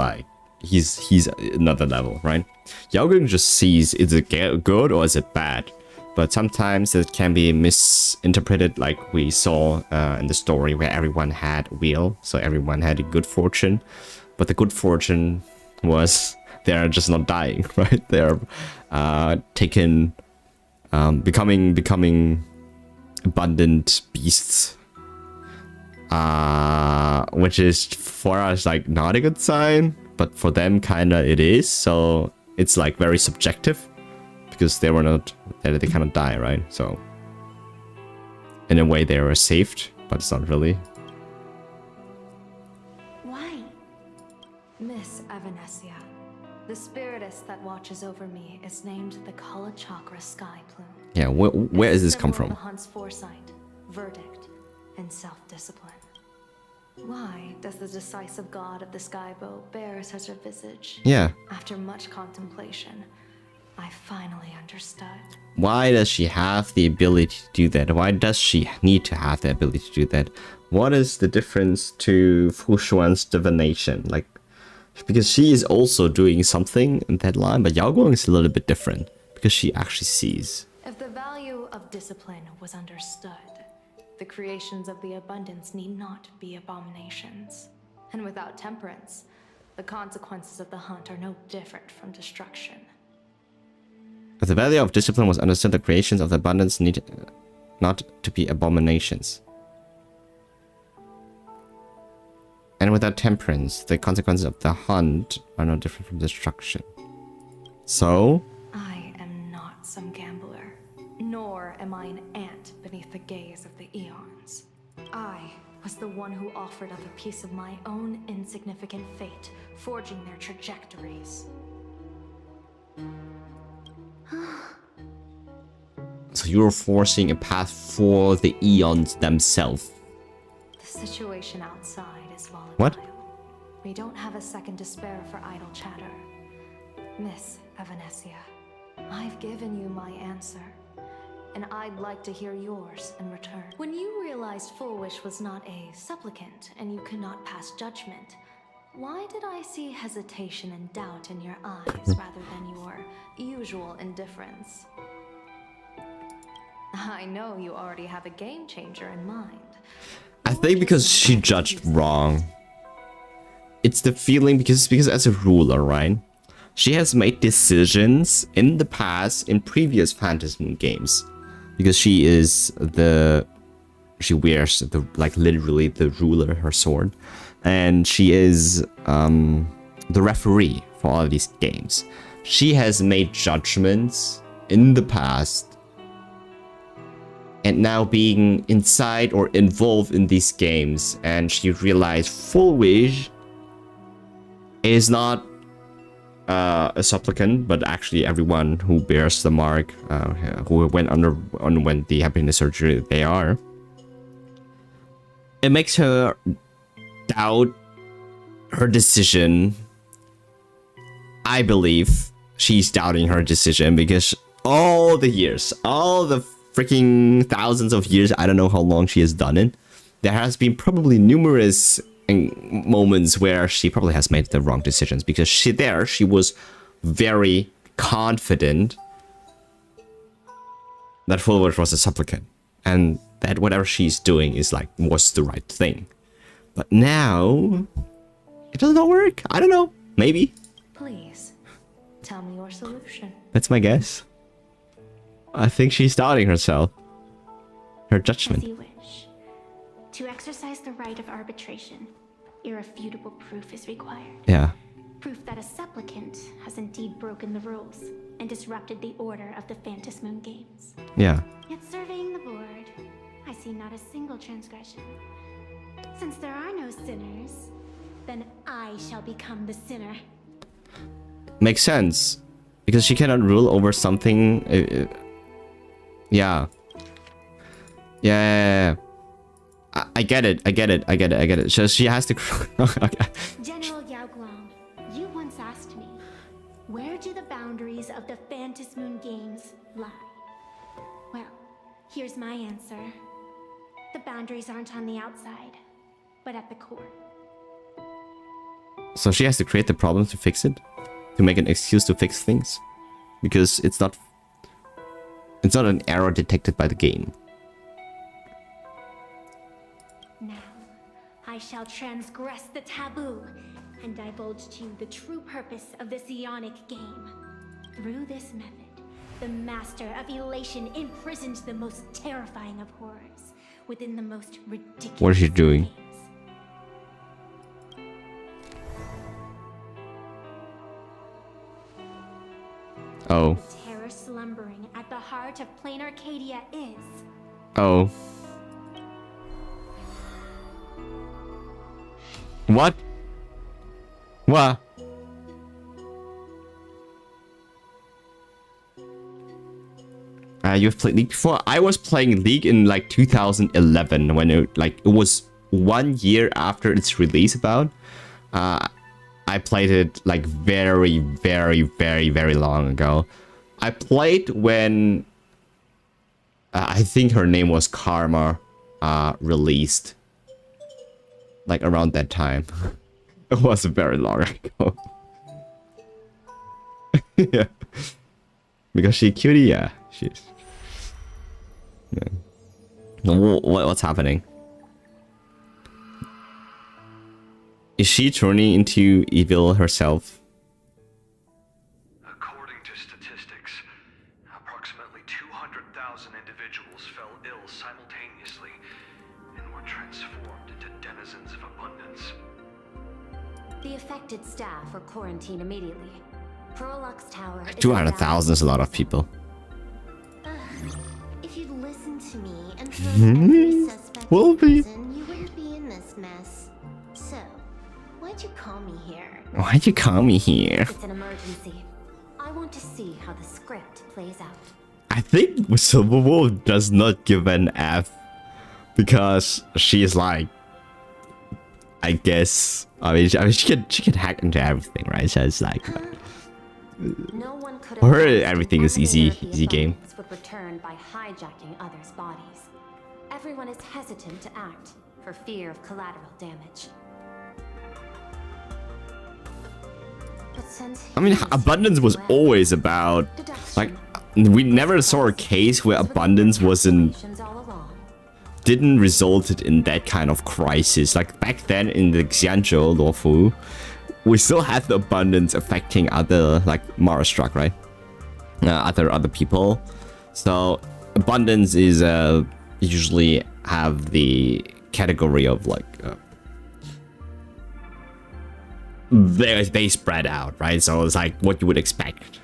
Speaker 2: another level, right? Yao Guang just sees is it good or is it bad, but sometimes it can be misinterpreted, like we saw in the story where everyone had wheel, so everyone had a good fortune, but the good fortune was they're just not dying, right? They're becoming abundant beasts. Which is for us like not a good sign, but for them kinda it is. So it's like very subjective because they cannot die, right? So in a way they were saved, but it's not really.
Speaker 10: Why?
Speaker 11: Miss Evanesia, the spiritess that watches over me is named the Kala Chakra Sky Plume.
Speaker 2: Yeah, where does this come from?
Speaker 11: The hunt's foresight, verdict, and self-discipline. Why does the decisive god of the skybow bear such a visage?
Speaker 2: Yeah.
Speaker 11: After much contemplation, I finally understood.
Speaker 2: Why does she have the ability to do that? Why does she need to have the ability to do that? What is the difference to Fu Xuan's divination? Like, because she is also doing something in that line, but Yao Guang is a little bit different because she actually sees.
Speaker 11: If the value of discipline was understood, the creations of the abundance need not be abominations. And without temperance, the consequences of the hunt are no different from destruction.
Speaker 2: If the value of discipline was understood, the creations of the abundance need not to be abominations. And without temperance, the consequences of the hunt are no different from destruction. So?
Speaker 11: I am not some gambler, nor am I an ant beneath the gaze of the eons. I was the one who offered up a piece of my own insignificant fate, forging their trajectories.
Speaker 2: So you're forcing a path for the eons themselves.
Speaker 11: The situation outside is volatile.
Speaker 2: What?
Speaker 11: We don't have a second to spare for idle chatter. Miss Evanesia, I've given you my answer, and I'd like to hear yours in return. When you realized Full Wish was not a supplicant and you could not pass judgment, why did I see hesitation and doubt in your eyes rather than your usual indifference? I know you already have a game changer in mind.
Speaker 2: I think because she judged wrong. It's the feeling because as a ruler, right? She has made decisions in the past in previous Phantasm Moon games. Because she wears the, like, literally the ruler, her sword. And she is the referee for all of these games. She has made judgments in the past, and now being inside or involved in these games, and she realized Full Wish is not a supplicant, but actually everyone who bears the mark, who went the happiness surgery, they are. It makes her doubt her decision. I believe she's doubting her decision because all the years, all the freaking thousands of years, I don't know how long she has done it, there has been probably numerous moments where she probably has made the wrong decisions, because she was very confident that Full Wish was a supplicant and that whatever she's doing is was the right thing. But now it does not work. I don't know, maybe.
Speaker 11: Please, tell me your solution.
Speaker 2: That's my guess. I think she's doubting herself. Her judgment.
Speaker 10: As you wish. To exercise the right of arbitration, irrefutable proof is required.
Speaker 2: Yeah.
Speaker 10: Proof that a supplicant has indeed broken the rules and disrupted the order of the Phantasm Moon Games.
Speaker 2: Yeah.
Speaker 10: Yet surveying the board, I see not a single transgression. Since there are no sinners, then I shall become the sinner.
Speaker 2: Makes sense. Because she cannot rule over something. Yeah. Yeah. I get it. So she has to. Okay.
Speaker 10: General Yao Guang, you once asked me, where do the boundaries of the Phantasm Moon Games lie? Well, here's my answer. The boundaries aren't on the outside, but at the core.
Speaker 2: So she has to create the problem to fix it, to make an excuse to fix things, because it's not an error detected by the game.
Speaker 10: Now, I shall transgress the taboo and divulge to you the true purpose of this Ionic game. Through this method, the Master of Elation imprisoned the most terrifying of horrors within the most ridiculous.
Speaker 2: What is she doing?
Speaker 10: games.
Speaker 2: Oh.
Speaker 10: The terror slumbering at the heart of Plain Arcadia is...
Speaker 2: Oh. What? What? You've played League before? I was playing League in 2011 when it was 1 year after its release about. I played it very, very, very, very long ago. I played when I think her name was Karma released. Around that time. It was very long ago. Yeah. Because she cutie, yeah. She's... Yeah. What's happening? Is she turning into evil herself?
Speaker 12: According to statistics, approximately 200,000 individuals fell ill simultaneously and were transformed into denizens of abundance.
Speaker 13: The affected staff are quarantined immediately.
Speaker 10: Prolux Tower is
Speaker 2: 200,000 is a lot of people.
Speaker 10: If you'd listen to me and throw every suspect
Speaker 2: Will
Speaker 10: in
Speaker 2: be.
Speaker 10: prison, you wouldn't be in this mess. So, why'd you call me here?
Speaker 2: Why'd you call me here?
Speaker 10: It's an emergency. I want to see how the script plays out.
Speaker 2: I think Silver Wolf does not give an F because she's like, I guess, I mean she can hack into everything, right? So it's like,
Speaker 10: No one could
Speaker 2: for her,
Speaker 10: imagined
Speaker 2: everything is
Speaker 10: one
Speaker 2: easy,
Speaker 10: layer of the
Speaker 2: easy game.
Speaker 10: abundance would return by hijacking others' bodies. Everyone is hesitant to act for fear of collateral damage. But since
Speaker 2: I mean,
Speaker 10: he's
Speaker 2: abundance was
Speaker 10: well,
Speaker 2: always about, like, we never saw a case where abundance wasn't,
Speaker 10: all along.
Speaker 2: didn't result in that kind of crisis. Like back then in the Xianzhou Luofu, we still had the abundance affecting other, like Marastruck, right? Other people. So abundance is usually have the category of like they spread out, right? So it's like what you would expect.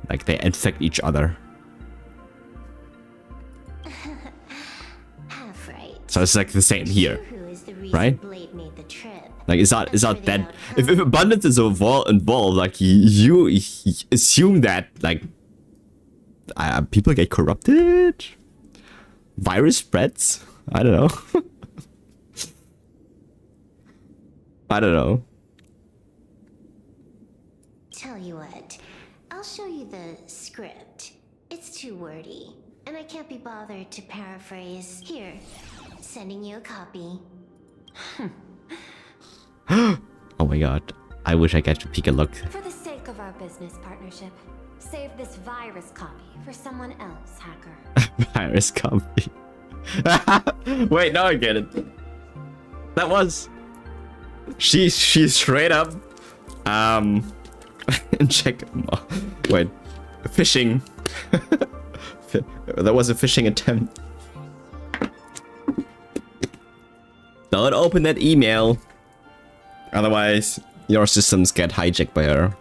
Speaker 2: Like they infect each other.
Speaker 10: Half right.
Speaker 2: So it's like the same here,
Speaker 10: Who is the reason
Speaker 2: right?
Speaker 10: Blade made the trip?
Speaker 2: Like it's not
Speaker 10: As for
Speaker 2: that
Speaker 10: the
Speaker 2: if
Speaker 10: outcome,
Speaker 2: abundance is involved, like you assume that like people get corrupted, virus spreads. I don't know. I don't know.
Speaker 10: Tell you what, I'll show you the script. It's too wordy, and I can't be bothered to paraphrase. Here, sending you a copy.
Speaker 2: Oh my god. I wish I got to peek a look.
Speaker 10: For the sake of our business partnership, save this virus copy for someone else, hacker.
Speaker 2: Virus copy. Wait, now I get it. That was. She's straight up. Check. Wait. Phishing. That was a phishing attempt. Don't open that email. Otherwise, your systems get hijacked by her.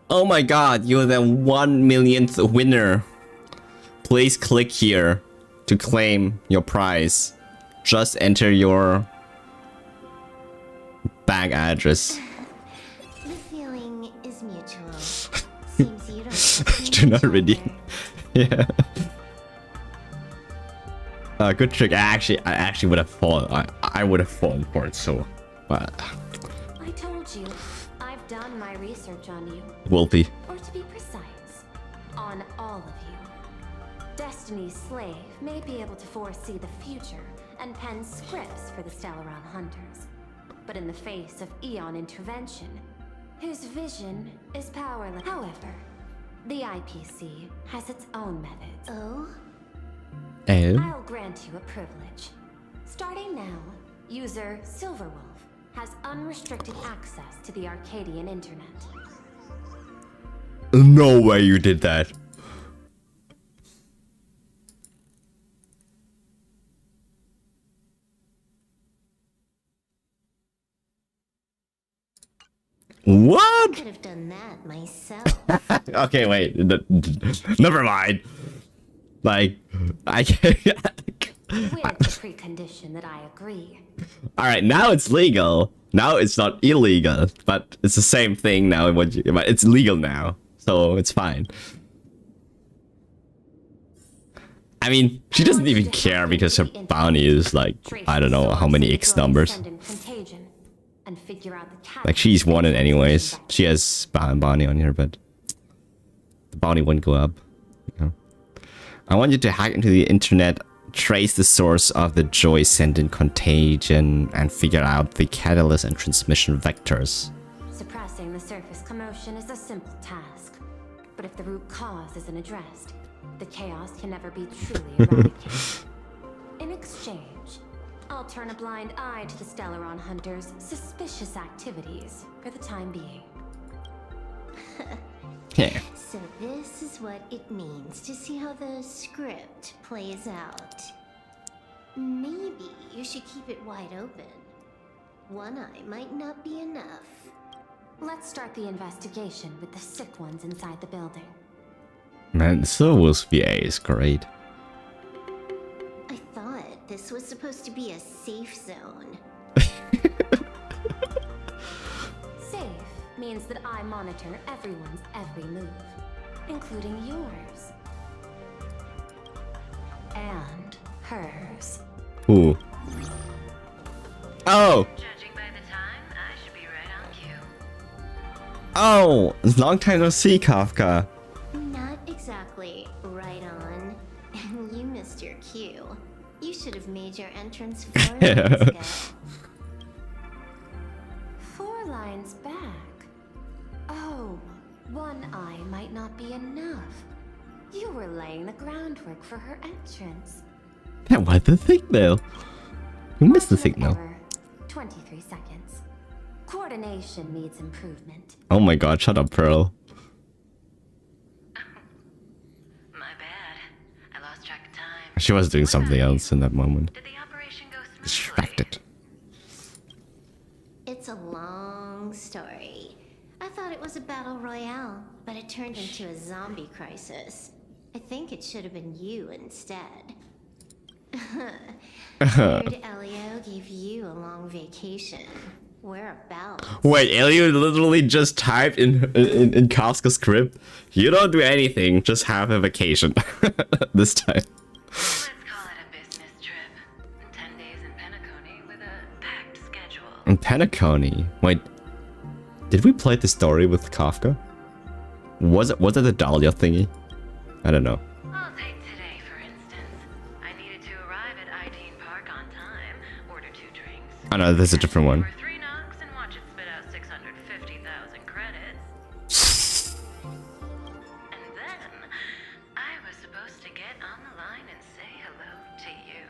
Speaker 2: Oh my god, you're the 1 millionth winner. Please click here to claim your prize. Just enter your bank address.
Speaker 10: The feeling is mutual. Seems you don't
Speaker 2: Do not redeem. Yeah. Good trick. I actually would have fallen. I would have fallen for it. So,
Speaker 10: I told you, I've done my research on you.
Speaker 2: will be.
Speaker 10: Or to be precise, on all of you. Destiny's slave may be able to foresee the future and pen scripts for the Stellaron hunters. But in the face of Eon intervention, his vision is powerless. However, the IPC has its own methods. Oh? I'll grant you a privilege. Starting now, user Silverwolf has unrestricted access to the Arcadian internet.
Speaker 2: No way you did that. What?
Speaker 10: I could have done that myself.
Speaker 2: Okay, wait. Never mind. Like, I can't.
Speaker 10: With the precondition that I agree.
Speaker 2: Alright, now it's legal. Now it's not illegal, but it's the same thing now. But it's legal now, so it's fine. I mean, she doesn't even care because her bounty is like, I don't know how many X numbers. Like, she's won it anyways. She has bounty on her, but the bounty wouldn't go up. You know? I want you to hack into the internet, trace the source of the joy sending contagion, and figure out the catalyst and transmission vectors.
Speaker 10: Suppressing the surface commotion is a simple task. But if the root cause isn't addressed, the chaos can never be truly eradicated. In exchange, I'll turn a blind eye to the Stellaron hunters' suspicious activities for the time being.
Speaker 2: Yeah.
Speaker 10: So this is what it means to see how the script plays out. Maybe you should keep it wide open. One eye might not be enough.
Speaker 13: Let's start the investigation with the sick ones inside the building.
Speaker 2: Man, Silver's VA is great.
Speaker 14: I thought this was supposed to be a safe zone.
Speaker 13: Safe means that I monitor everyone's every move, including yours. And hers.
Speaker 2: Ooh. Oh!
Speaker 13: Judging by the time, I should be right on cue.
Speaker 2: Oh! Long time no see, Kafka.
Speaker 14: Not exactly right on. You missed your cue. You should have made your entrance 4 minutes ago.
Speaker 13: 4 lines back. Oh, 1 eye might not be enough. You were laying the groundwork for her entrance.
Speaker 2: That was the signal. Who missed the signal?
Speaker 13: 23 seconds. Coordination needs improvement.
Speaker 2: Oh my god, shut up, Pearl.
Speaker 13: My bad. I lost track of time.
Speaker 2: She was doing something else in that moment. Distracted.
Speaker 14: It's a long story. I thought it was a battle royale, but it turned into a zombie crisis. I think it should have been you instead. Heard Elio gave you a long vacation. Whereabouts?
Speaker 2: Wait, Elio literally just typed in Kafka's script. You don't do anything, just have a vacation. This time.
Speaker 13: Let's call it a business trip. 10 days in Penacony with a packed schedule.
Speaker 2: In Penacony? Wait, did we play the story with Kafka? Was it the Dahlia thingy? I don't know.
Speaker 13: I'll take today, for instance. I needed to arrive at Ideen Park on time, order 2 drinks.
Speaker 2: Oh no, there's a different one.
Speaker 13: 3 knocks and watch it spit out 650,000 credits. And then, I was supposed to get on the line and say hello to you.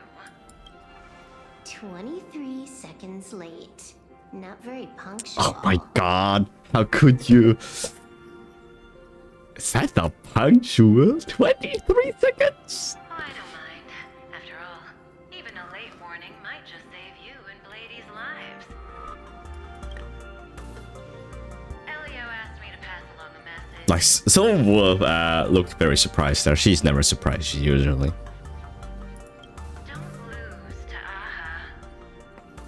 Speaker 14: 23 seconds late. Not very punctual.
Speaker 2: Oh my god, how could you? Is that not punctual? 23 seconds?
Speaker 13: Oh, I don't mind. After all, even a late warning might just save you and Blady's lives. Elio asked me to pass along a message.
Speaker 2: Like, Silverwolf looked very surprised there. She's never surprised, usually.
Speaker 13: Don't lose to Aha.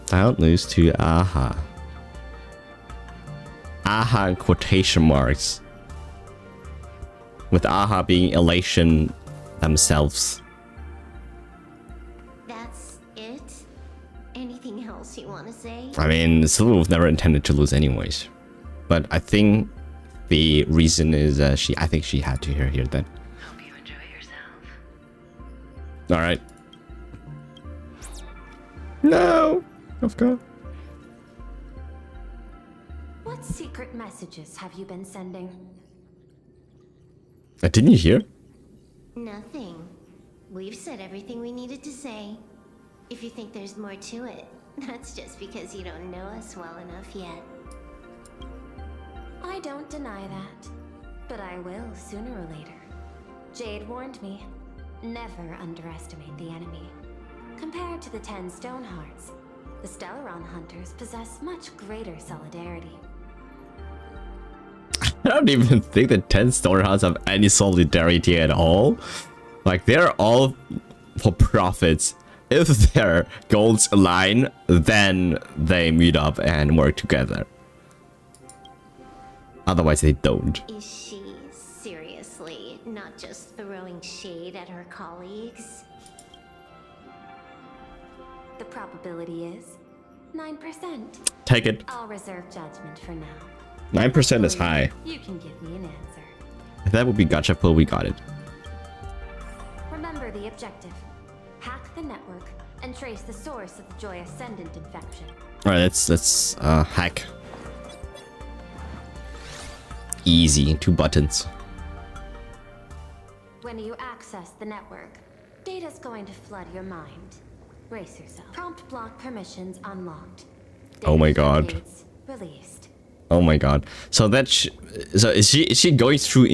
Speaker 2: Don't lose to Aha. Aha in quotation marks. With Aha being elation themselves.
Speaker 14: That's it? Anything else you want to say?
Speaker 2: I mean, Silverwolf never intended to lose anyways. But I think the reason is I think she had to hear that.
Speaker 13: Hope you enjoy yourself.
Speaker 2: Alright. No! Of course.
Speaker 13: What secret messages have you been sending?
Speaker 2: Didn't you hear?
Speaker 14: Nothing. We've said everything we needed to say. If you think there's more to it, that's just because you don't know us well enough yet.
Speaker 13: I don't deny that, but I will sooner or later. Jade warned me, never underestimate the enemy. Compared to the 10 Stonehearts, the Stellaron Hunters possess much greater solidarity.
Speaker 2: I don't even think the 10 Stonehearts have any solidarity at all. Like, they're all for profits. If their goals align, then they meet up and work together. Otherwise, they don't.
Speaker 14: Is she seriously not just throwing shade at her colleagues?
Speaker 13: The probability is 9%.
Speaker 2: Take it.
Speaker 13: I'll reserve judgment for now.
Speaker 2: 9% is high.
Speaker 13: You can give me an answer.
Speaker 2: If that would be gacha pull, we got it.
Speaker 13: Remember the objective. Hack the network and trace the source of the Joy Ascendant infection.
Speaker 2: Alright, let's hack. Easy, 2 buttons.
Speaker 13: When you access the network, data's going to flood your mind. Brace yourself. Prompt block permissions unlocked.
Speaker 2: Oh my god.
Speaker 13: Dates released.
Speaker 2: Oh my god. So so is she going through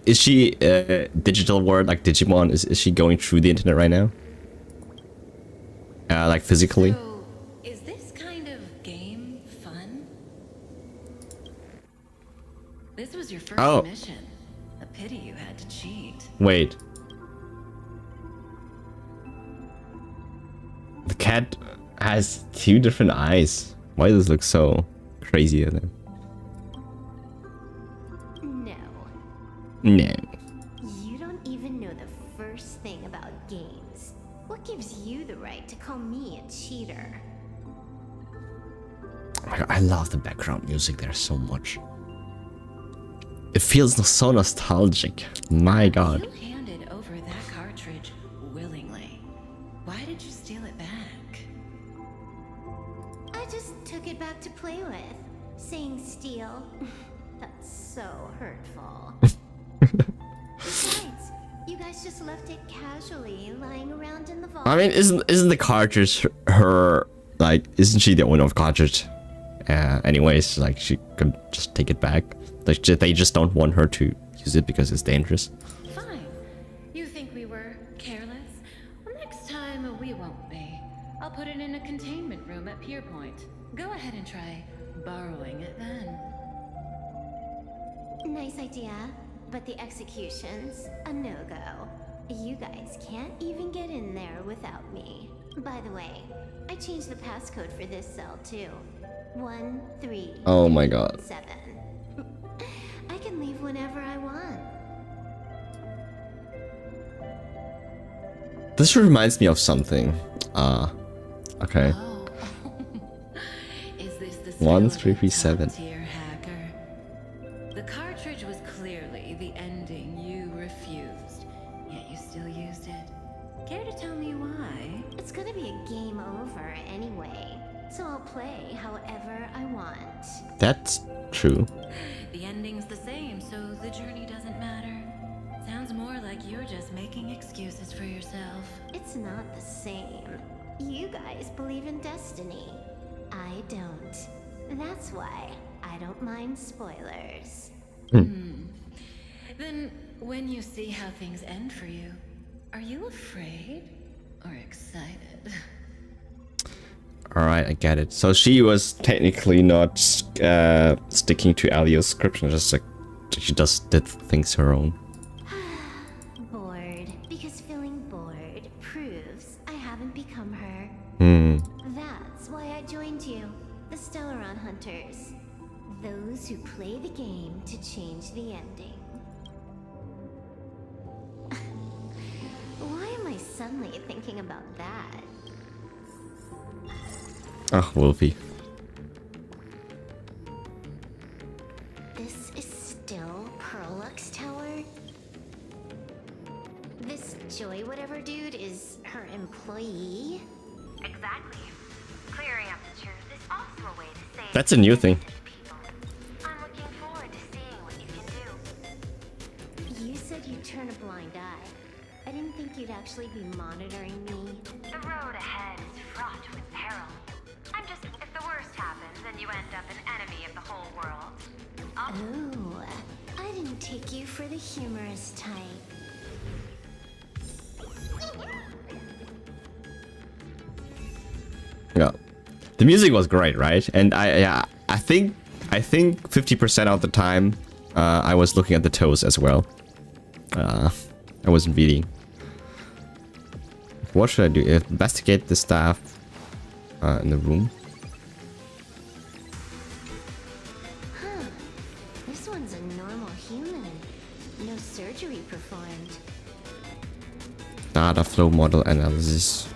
Speaker 2: is she digital world like Digimon? Is she going through the internet right now? Like physically?
Speaker 4: So, is this kind of game fun? was your first
Speaker 2: Oh.
Speaker 4: mission. A pity you had to cheat.
Speaker 2: Wait. The cat has two different eyes. Why does it look so crazy at them?
Speaker 14: No.
Speaker 2: No.
Speaker 14: You don't even know the first thing about games. What gives you the right to call me a cheater?
Speaker 2: Oh my God, I love the background music there so much. It feels so nostalgic. My God.
Speaker 4: You handed over that cartridge willingly. Why did you steal it back?
Speaker 14: I just took it back to play with. Saying steal. That's so hurtful. Besides, you guys just left it casually lying around in the vault.
Speaker 2: I mean, isn't the cartridge her, like, isn't she the owner of cartridge? Anyways, like, she could just take it back. Like, they just don't want her to use it because it's dangerous.
Speaker 4: Fine. You think we were careless? Well, next time we won't be. I'll put it in a containment room at Pier Point. Go ahead and try borrowing it then.
Speaker 14: Nice idea, but the execution's a no-go. You guys can't even get in there without me. By the way, I changed the passcode for this cell too. 1337.
Speaker 2: Oh my God.
Speaker 14: I can leave whenever I want.
Speaker 2: This reminds me of something. Okay.
Speaker 4: Oh. Is this the
Speaker 2: 1337.
Speaker 4: top-tier hacker? The cartridge was clearly the ending you refused, yet you still used it. Care to tell me why?
Speaker 14: It's gonna be a game over anyway, so I'll play however I want.
Speaker 2: That's true.
Speaker 4: The ending's the same, so the journey doesn't matter. Sounds more like you're just making excuses for yourself.
Speaker 14: It's not the same. You guys believe in destiny. I don't. That's why I don't mind spoilers.
Speaker 4: Then, when you see how things end for you, are you afraid or excited?
Speaker 2: Alright, I get it. So she was technically not sticking to Alio's script, and just like, she just did things her own.
Speaker 14: Bored, because feeling bored proves I haven't become her. That's why I joined you, the Stellaron Hunters. Those who play the game to change the ending. Why am I suddenly thinking about that?
Speaker 2: Oh, Wolfie.
Speaker 14: This is still Perlux Tower? This Joy whatever dude is her employee?
Speaker 15: Exactly. Clearing up the truth is also a way to save.
Speaker 2: That's a new thing.
Speaker 15: I'm looking forward to seeing what you can do.
Speaker 14: You said you'd turn a blind eye. I didn't think you'd actually be monitoring me.
Speaker 15: The road ahead is fraught with peril. I'm just, if the worst happens, then you end up an enemy of the whole world.
Speaker 14: Oh, I didn't take you for the humorous type.
Speaker 2: Yeah. The music was great, right? And I think 50% of the time I was looking at the toes as well. I wasn't reading. What should I do? Investigate the staff in the room.
Speaker 14: Huh. This one's a normal human. No surgery performed.
Speaker 2: Data flow model analysis.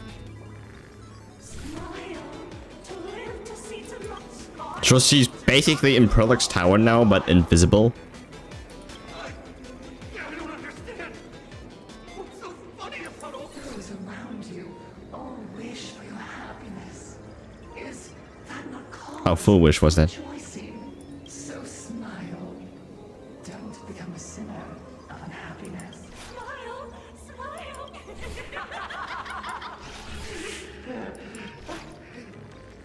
Speaker 2: So she's basically in Perlux Tower now, but invisible.
Speaker 16: Those around you all wish for your happiness. Is that not called
Speaker 2: How full wish was that?
Speaker 16: rejoicing? So smile. Don't become a sinner of unhappiness.
Speaker 15: Smile! Smile!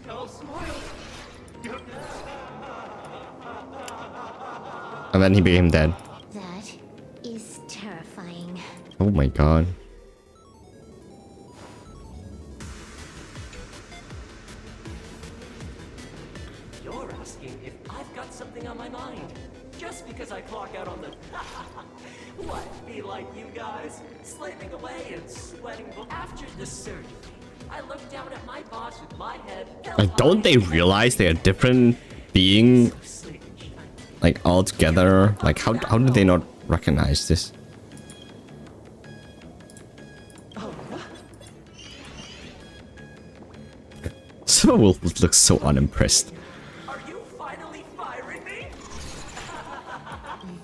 Speaker 16: No, smile.
Speaker 2: And then he became dead.
Speaker 14: That is terrifying.
Speaker 2: Oh my god.
Speaker 17: You're asking if I've got something on my mind. Just because I clock out on the... What, be like you guys? Slaving away and sweating after the surgery. I looked down at my boss with my head...
Speaker 2: Like, don't they realize they are different being, like, all together? Like, how do they not recognize this? So Wolf looks so unimpressed.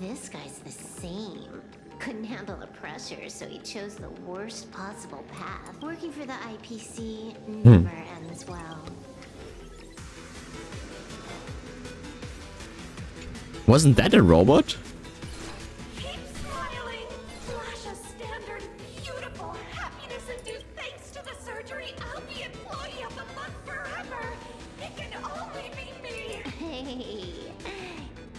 Speaker 14: This guy's the same. Couldn't handle the pressure, so he chose the worst possible path. Working for the IPC never ends well.
Speaker 2: Wasn't that a robot?
Speaker 10: Keep smiling. Flash a standard, beautiful, happiness-induced thanks to the surgery. I'll be employee of the month forever. It can only be me.
Speaker 14: Hey,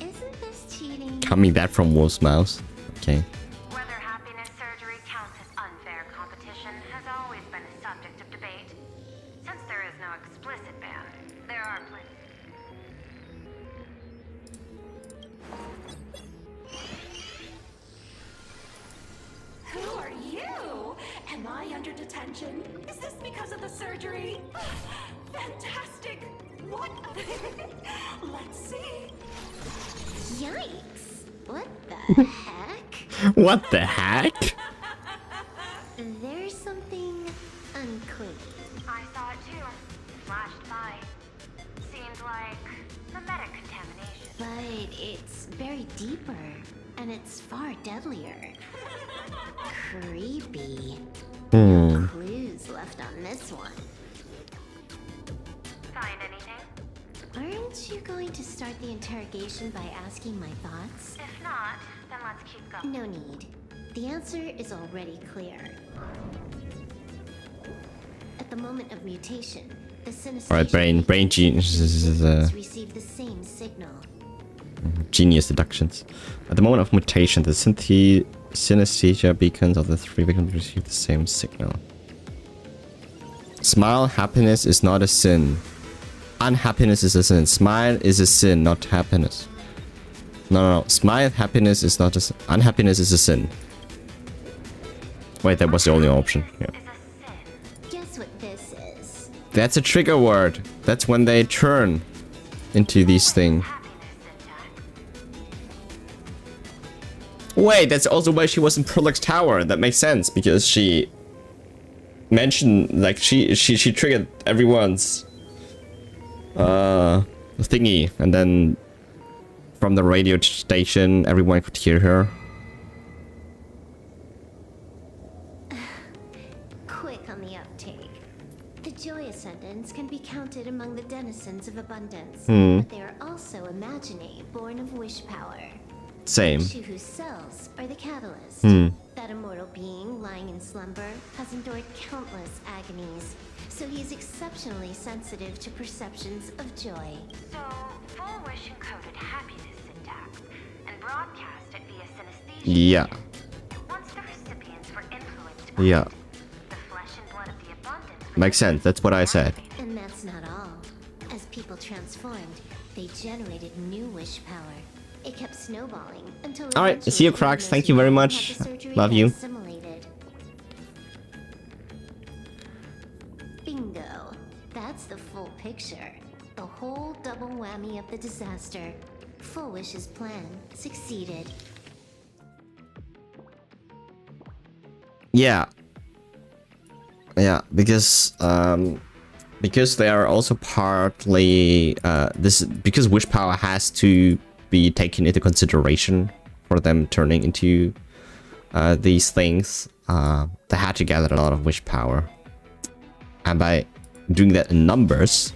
Speaker 14: isn't this cheating?
Speaker 2: Coming back from Wolf's mouse. Okay.
Speaker 15: Whether happiness surgery counts as unfair competition has always been a subject of debate. Since there is no explicit ban, there are plenty.
Speaker 10: Who are you? Am I under detention? Is this because of the surgery? Fantastic. What? Let's see.
Speaker 14: Yikes! What the heck?
Speaker 2: What the heck?
Speaker 14: There's something unclean.
Speaker 15: I saw it too. Flashed by. Seemed like the meta contamination.
Speaker 14: But it's buried deeper, and it's far deadlier. Creepy. No clues left on this one.
Speaker 15: Find anything?
Speaker 14: Aren't you going to start the interrogation by asking my thoughts?
Speaker 15: If not, then let's keep going.
Speaker 14: No need. The answer is already clear. At the moment of mutation, the
Speaker 2: Alright, brain genius
Speaker 14: receive the same signal.
Speaker 2: genius deductions. At the moment of mutation, the synesthesia beacons of the three victims receive the same signal. Smile, happiness is not a sin. Unhappiness is a sin. Smile is a sin, not happiness. No. Smile, happiness is not a sin. Unhappiness is a sin. Wait, that was the only option. Yeah.
Speaker 14: Guess what this is?
Speaker 2: That's a trigger word. That's when they turn into these things. Wait, that's also why she was in Prolix Tower. That makes sense because she mentioned, like, she triggered everyone's thingy, and then from the radio station everyone could hear her.
Speaker 14: Quick on the uptake. The Joy Ascendants can be counted among the denizens of abundance, but they are also imaginae born of wish power.
Speaker 2: Same.
Speaker 14: She whose cells are the catalyst. That immortal being lying in slumber has endured countless agonies, so he is exceptionally sensitive to perceptions of joy.
Speaker 15: So, full wish encoded happiness syntax and broadcast it via synesthesia.
Speaker 2: Yeah.
Speaker 15: Once the recipients were influenced
Speaker 2: Yeah.
Speaker 15: the flesh and blood of the abundance.
Speaker 2: Makes sense. That's what I said.
Speaker 14: And that's not all. As people transformed, they generated new wish power. It kept snowballing until
Speaker 2: Alright, see you, Crocs. Thank you very much. Love you.
Speaker 14: Assimilated. Bingo. That's the full picture. The whole double whammy of the disaster. Full Wish's plan succeeded.
Speaker 2: Yeah. Yeah, because they are also partly because wish power has to be taken into consideration for them turning into these things. They had to gather a lot of wish power, and by doing that in numbers,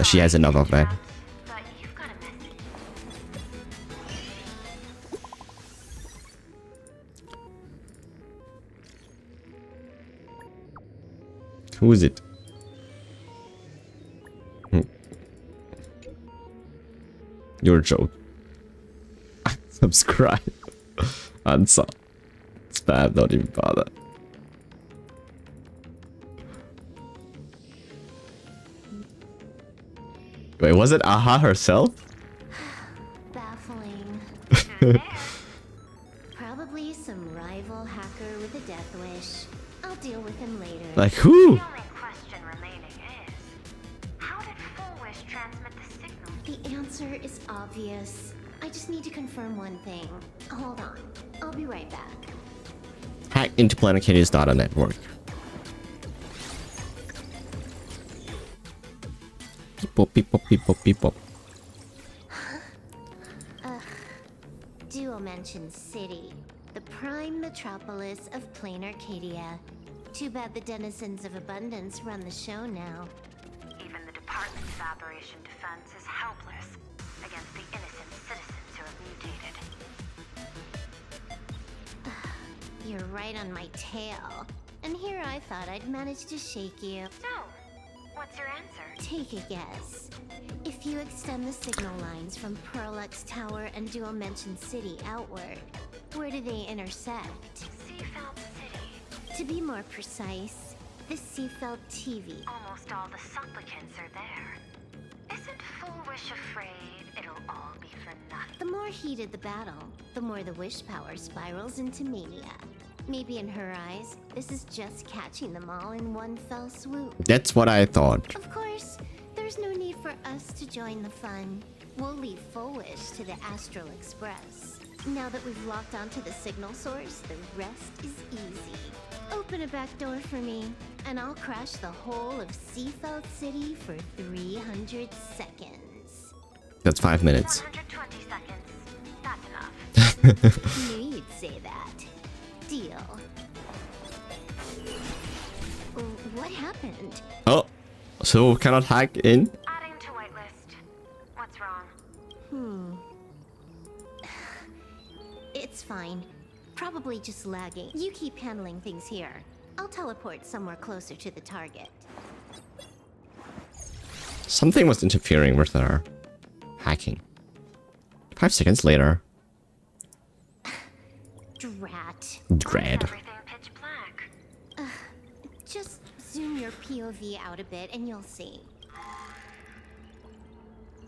Speaker 2: she has enough of that. Who is it? You're a joke. Subscribe. Answer. Spam, don't even bother. Wait, was it Aha herself?
Speaker 14: Baffling. Probably some rival hacker with a death wish. I'll deal with him later.
Speaker 2: Like who?
Speaker 15: The only question remaining is, how did Full Wish transmit the signal?
Speaker 14: The answer is obvious. I just need to confirm one thing. Hold on. I'll be right back.
Speaker 2: Hack into Planet Katie's data network. Beep bop, beep bop, beep bop, beep bop.
Speaker 14: Dual Mention City, the prime metropolis of plain Arcadia. Too bad the denizens of abundance run the show now.
Speaker 15: Even the Department of Operation Defense is helpless against the innocent citizens who have mutated.
Speaker 14: You're right on my tail. And here I thought I'd manage to shake you.
Speaker 15: So, what's your answer?
Speaker 14: Take a guess. If you extend the signal lines from Perlux Tower and Dual Mention City outward, where do they intersect?
Speaker 15: Seafeld City.
Speaker 14: To be more precise, the Seafeld TV.
Speaker 15: Almost all the supplicants are there. Isn't Full Wish afraid it'll all be for nothing?
Speaker 14: The more heated the battle, the more the wish power spirals into mania. Maybe in her eyes, this is just catching them all in one fell swoop.
Speaker 2: That's what I thought.
Speaker 14: Of course, there's no need for us to join the fun. We'll leave Full Wish to the Astral Express. Now that we've locked onto the signal source, the rest is easy. Open a back door for me, and I'll crash the whole of Seafeld City for 300 seconds.
Speaker 2: That's 5 minutes.
Speaker 15: 120 seconds. That's enough.
Speaker 14: Knew you'd say that. Deal. What happened?
Speaker 2: Oh, so cannot hack in?
Speaker 15: Adding to whitelist. What's wrong?
Speaker 14: It's fine. Probably just lagging. You keep handling things here. I'll teleport somewhere closer to the target.
Speaker 2: Something was interfering with our hacking. 5 seconds later.
Speaker 14: Drat.
Speaker 2: Dread.
Speaker 15: Everything pitch black.
Speaker 14: Just zoom your POV out a bit and you'll see.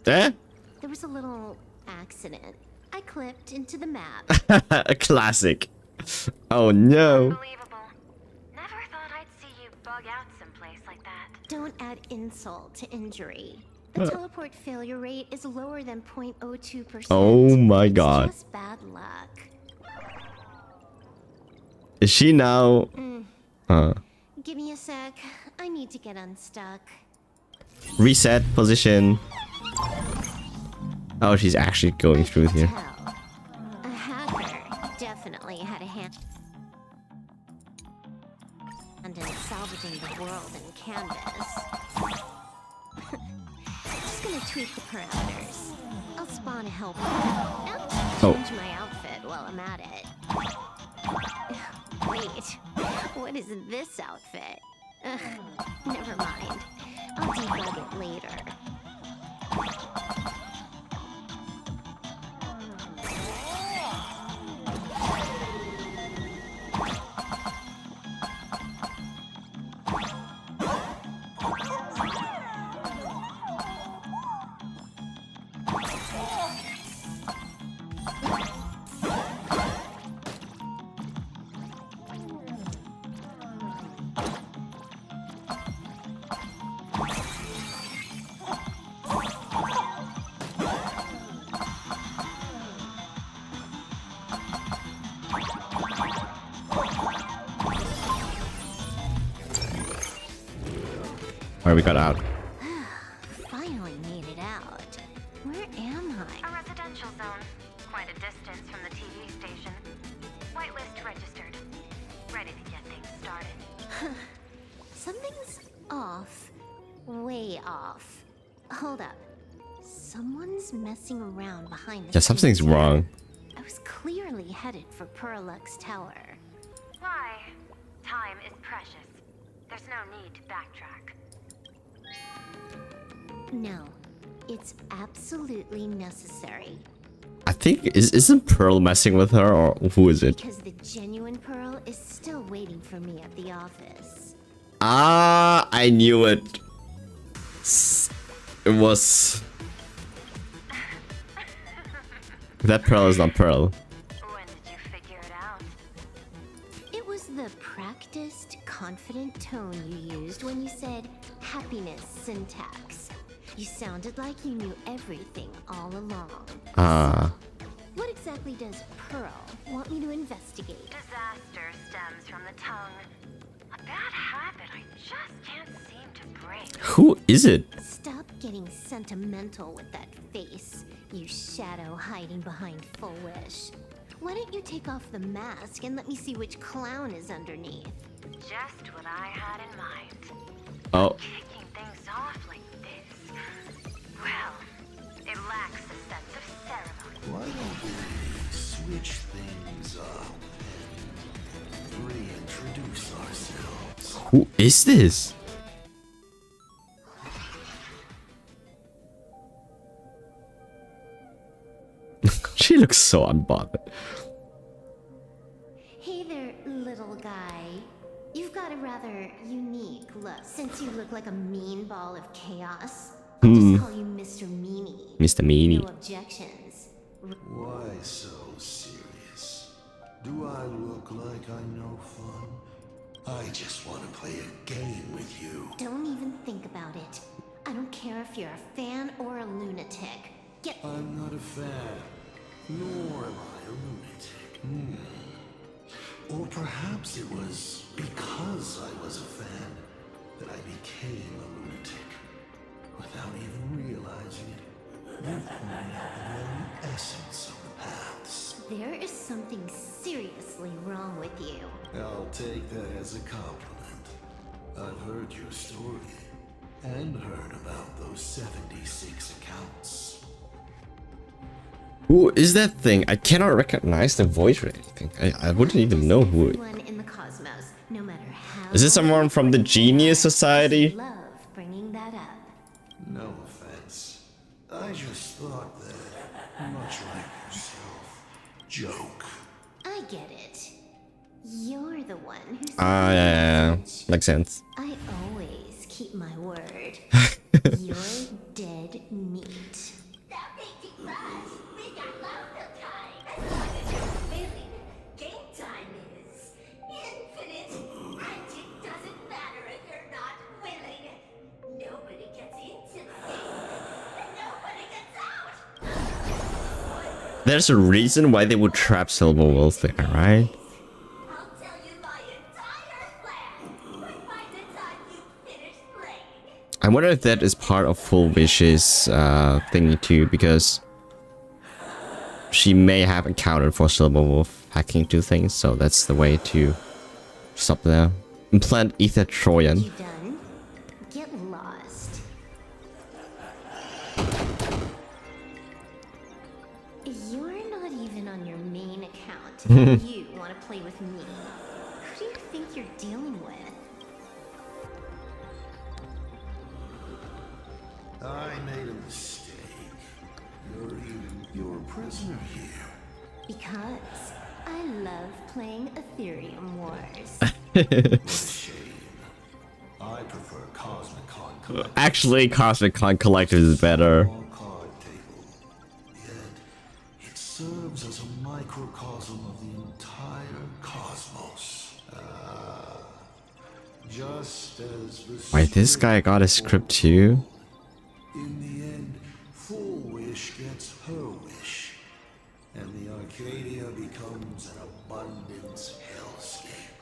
Speaker 2: Eh?
Speaker 14: There was a little accident. I clipped into the map.
Speaker 2: A classic. Oh no.
Speaker 15: Unbelievable. Never thought I'd see you bug out someplace like that.
Speaker 14: Don't add insult to injury. The teleport failure rate is lower than 0.02%.
Speaker 2: Oh my god.
Speaker 14: It's just bad luck.
Speaker 2: Is she now?
Speaker 14: Give me a sec. I need to get unstuck.
Speaker 2: Reset position. Oh, she's actually going through here.
Speaker 14: A hacker definitely had a hand in salvaging the world in Canvas. Just gonna tweak the parameters. I'll spawn a helper and change my outfit while I'm at it. Wait, what is this outfit? Never mind. I'll debug it later.
Speaker 2: Alright, we got out.
Speaker 14: Finally made it out. Where am I?
Speaker 15: A residential zone. Quite a distance from the TV station. Whitelist registered. Ready to get things started.
Speaker 14: Something's off. Way off. Hold up. Someone's messing around behind the
Speaker 2: Yeah, something's
Speaker 14: scenes.
Speaker 2: wrong.
Speaker 14: I was clearly headed for Perlux Tower.
Speaker 15: Why? Time is precious. There's no need to backtrack.
Speaker 14: No, it's absolutely necessary.
Speaker 2: I think isn't Pearl messing with her, or who is it?
Speaker 14: Because the genuine Pearl is still waiting for me at the office.
Speaker 2: Ah, I knew it. It was. That pearl is not pearl.
Speaker 15: When did you figure it out?
Speaker 14: It was the practiced, confident tone you used when you said happiness syntax. You sounded like you knew everything all along. What exactly does Pearl want me to investigate?
Speaker 15: Disaster stems from the tongue. A bad habit I just can't seem to break.
Speaker 2: Who is it?
Speaker 14: Stop getting sentimental with that face, you shadow hiding behind Full Wish. Why don't you take off the mask and let me see which clown is underneath?
Speaker 15: Just what I had in mind.
Speaker 2: Oh.
Speaker 15: Kicking things off like this. Well, it lacks a sense of ceremony.
Speaker 18: Why don't we switch things up and reintroduce ourselves?
Speaker 2: Who is this? She looks so unbothered.
Speaker 14: Hey there, little guy. You've got a rather unique look. Since you look like a mean ball of chaos, I'll just call you Mr. Meanie.
Speaker 2: Mr. Meanie.
Speaker 14: No objections.
Speaker 18: Why so serious? Do I look like I'm no fun? I just want to play a game with you.
Speaker 14: Don't even think about it. I don't care if you're a fan or a lunatic. Get.
Speaker 18: I'm not a fan, nor am I a lunatic. Or perhaps it was because I was a fan that I became a lunatic. Without even realizing it, you've pointed out the very essence of the paths.
Speaker 14: There is something seriously wrong with you.
Speaker 18: I'll take that as a compliment. I've heard your story, and heard about those 76 accounts.
Speaker 2: Who is that thing? I cannot recognize the voice or anything. I wouldn't even know who it
Speaker 14: Everyone in the cosmos, no matter how.
Speaker 2: is. This someone from the Genius Society?
Speaker 14: Love bringing that up.
Speaker 18: No offense. I just thought that, much like yourself, joke.
Speaker 14: I get it. You're the one who.
Speaker 2: Yeah. Makes sense.
Speaker 14: I always keep my word. You're dead meat. Stop making fuss. We got lots of time. Game time is infinite. And it doesn't matter if you're not willing. Nobody gets into the game. And nobody gets out.
Speaker 2: There's a reason why they would trap Silver Wolf there, right? I wonder if that is part of Full Wish's thingy too, because she may have accounted for Silver Wolf hacking into things, so that's the way to stop there. Implant Ether Trojan.
Speaker 14: You done? Get lost. You're not even on your main account. And you want to play with me? Who do you think you're dealing with?
Speaker 18: I made a mistake. You're a prisoner here.
Speaker 14: Because I love playing Ethereum Wars.
Speaker 18: What a shame. I prefer Cosmic Con Collective.
Speaker 2: Actually, Cosmic Con Collective is better.
Speaker 18: Card table. Yet it serves as a microcosm of the entire cosmos. Just as the
Speaker 2: Wait, this guy got a script too?
Speaker 18: In the end, Full Wish gets her wish, and the Arcadia becomes an abundance hellscape.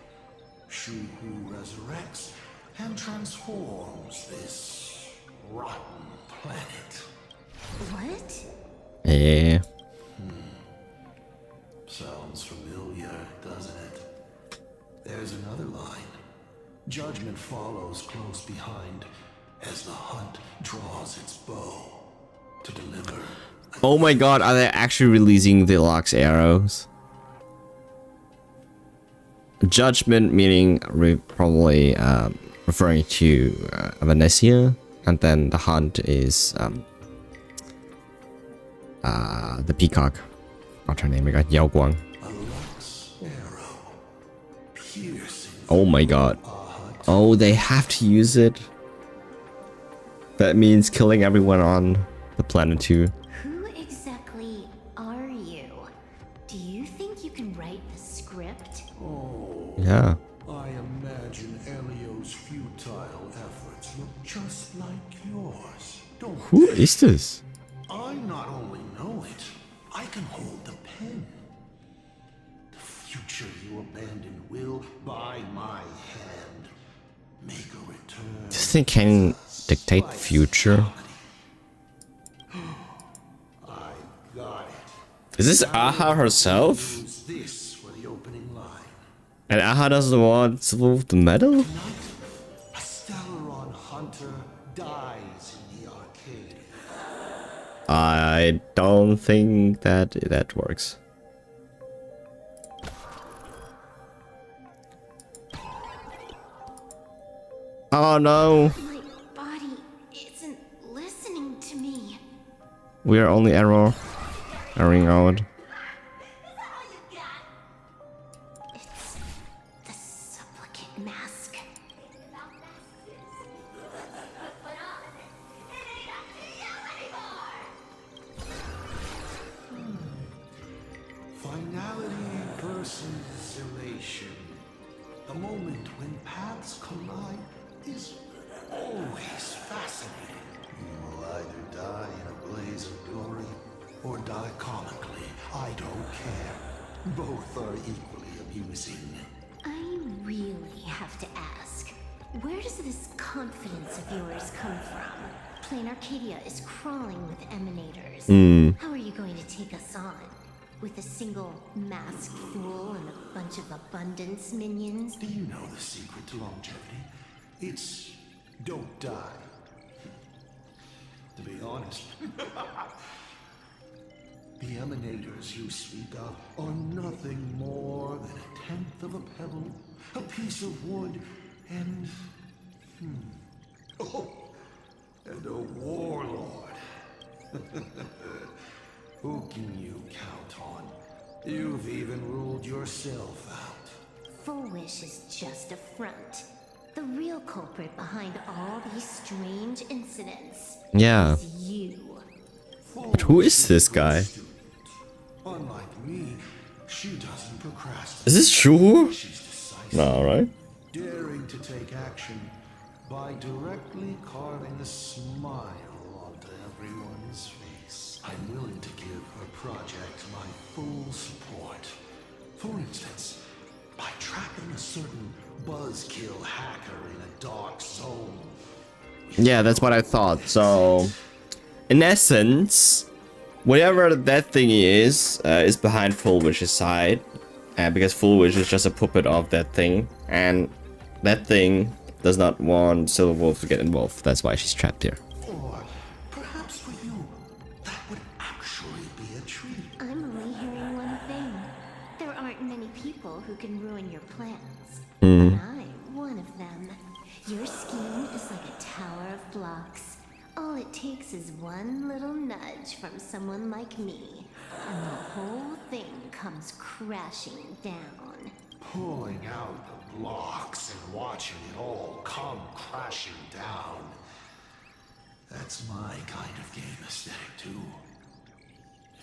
Speaker 18: Shu-Hu resurrects and transforms this rotten planet.
Speaker 14: What?
Speaker 2: Yeah.
Speaker 18: Sounds familiar, doesn't it? There's another line. Judgment follows close behind as the hunt draws its bow to deliver.
Speaker 2: Oh my god, are they actually releasing the Lux arrows? Judgment meaning probably referring to Venecia, and then the hunt is the peacock. What's her name? I got Yao Guang. Oh my god. Oh, they have to use it. That means killing everyone on the planet too.
Speaker 14: Who exactly are you?
Speaker 2: Yeah.
Speaker 18: I imagine Elio's futile efforts look just like yours, don't
Speaker 2: Who
Speaker 18: they?
Speaker 2: is this?
Speaker 18: I not only know it, I can hold the pen. The future you abandoned will, by my hand, make a return.
Speaker 2: This thing can dictate future.
Speaker 18: I got it.
Speaker 2: Is this Aha herself?
Speaker 18: Use this for the opening line.
Speaker 2: And Aha doesn't want the medal?
Speaker 18: A Stellaron hunter dies in the arcade.
Speaker 2: I don't think that works. Oh no.
Speaker 14: My body isn't listening to me.
Speaker 2: We are only erroring out.
Speaker 14: It's the supplicant mask.
Speaker 18: Finality versus elation. The moment when paths collide is always fascinating. You will either die in a blaze of glory or die comically. I don't care. Both are equally amusing.
Speaker 14: I really have to ask, where does this confidence of yours come from? Plain Arcadia is crawling with emanators. How are you going to take us on? With a single masked fool and a bunch of abundance minions?
Speaker 18: Do you know the secret to longevity? It's don't die. To be honest, the emanators you speak of are nothing more than a tenth of a pebble, a piece of wood, and and a warlord. Who can you count on? You've even ruled yourself out.
Speaker 14: Full Wish is just a front. The real culprit behind all these strange incidents
Speaker 2: Yeah.
Speaker 14: is you.
Speaker 2: But who is this guy?
Speaker 18: Unlike me, she doesn't procrastinate.
Speaker 2: Is this Shuhu?
Speaker 18: She's decisive.
Speaker 2: No, right?
Speaker 18: Daring to take action by directly carving a smile onto everyone's face. I'm willing to give her project my full support. For instance, by trapping a certain buzzkill hacker in a dark zone.
Speaker 2: Yeah, that's what I thought. So, in essence, whatever that thing is behind Full Wish's side. Because Full Wish is just a puppet of that thing. And that thing does not want Silver Wolf to get involved. That's why she's trapped here.
Speaker 18: Or perhaps for you, that would actually be a treat.
Speaker 14: I'm only hearing one thing. There aren't many people who can ruin your plans.
Speaker 2: Mm.
Speaker 14: And I'm one of them. Your scheme is like a tower of blocks. All it takes is one little nudge from someone like me, and the whole thing comes crashing down.
Speaker 18: Pulling out the blocks and watching it all come crashing down. That's my kind of game aesthetic too.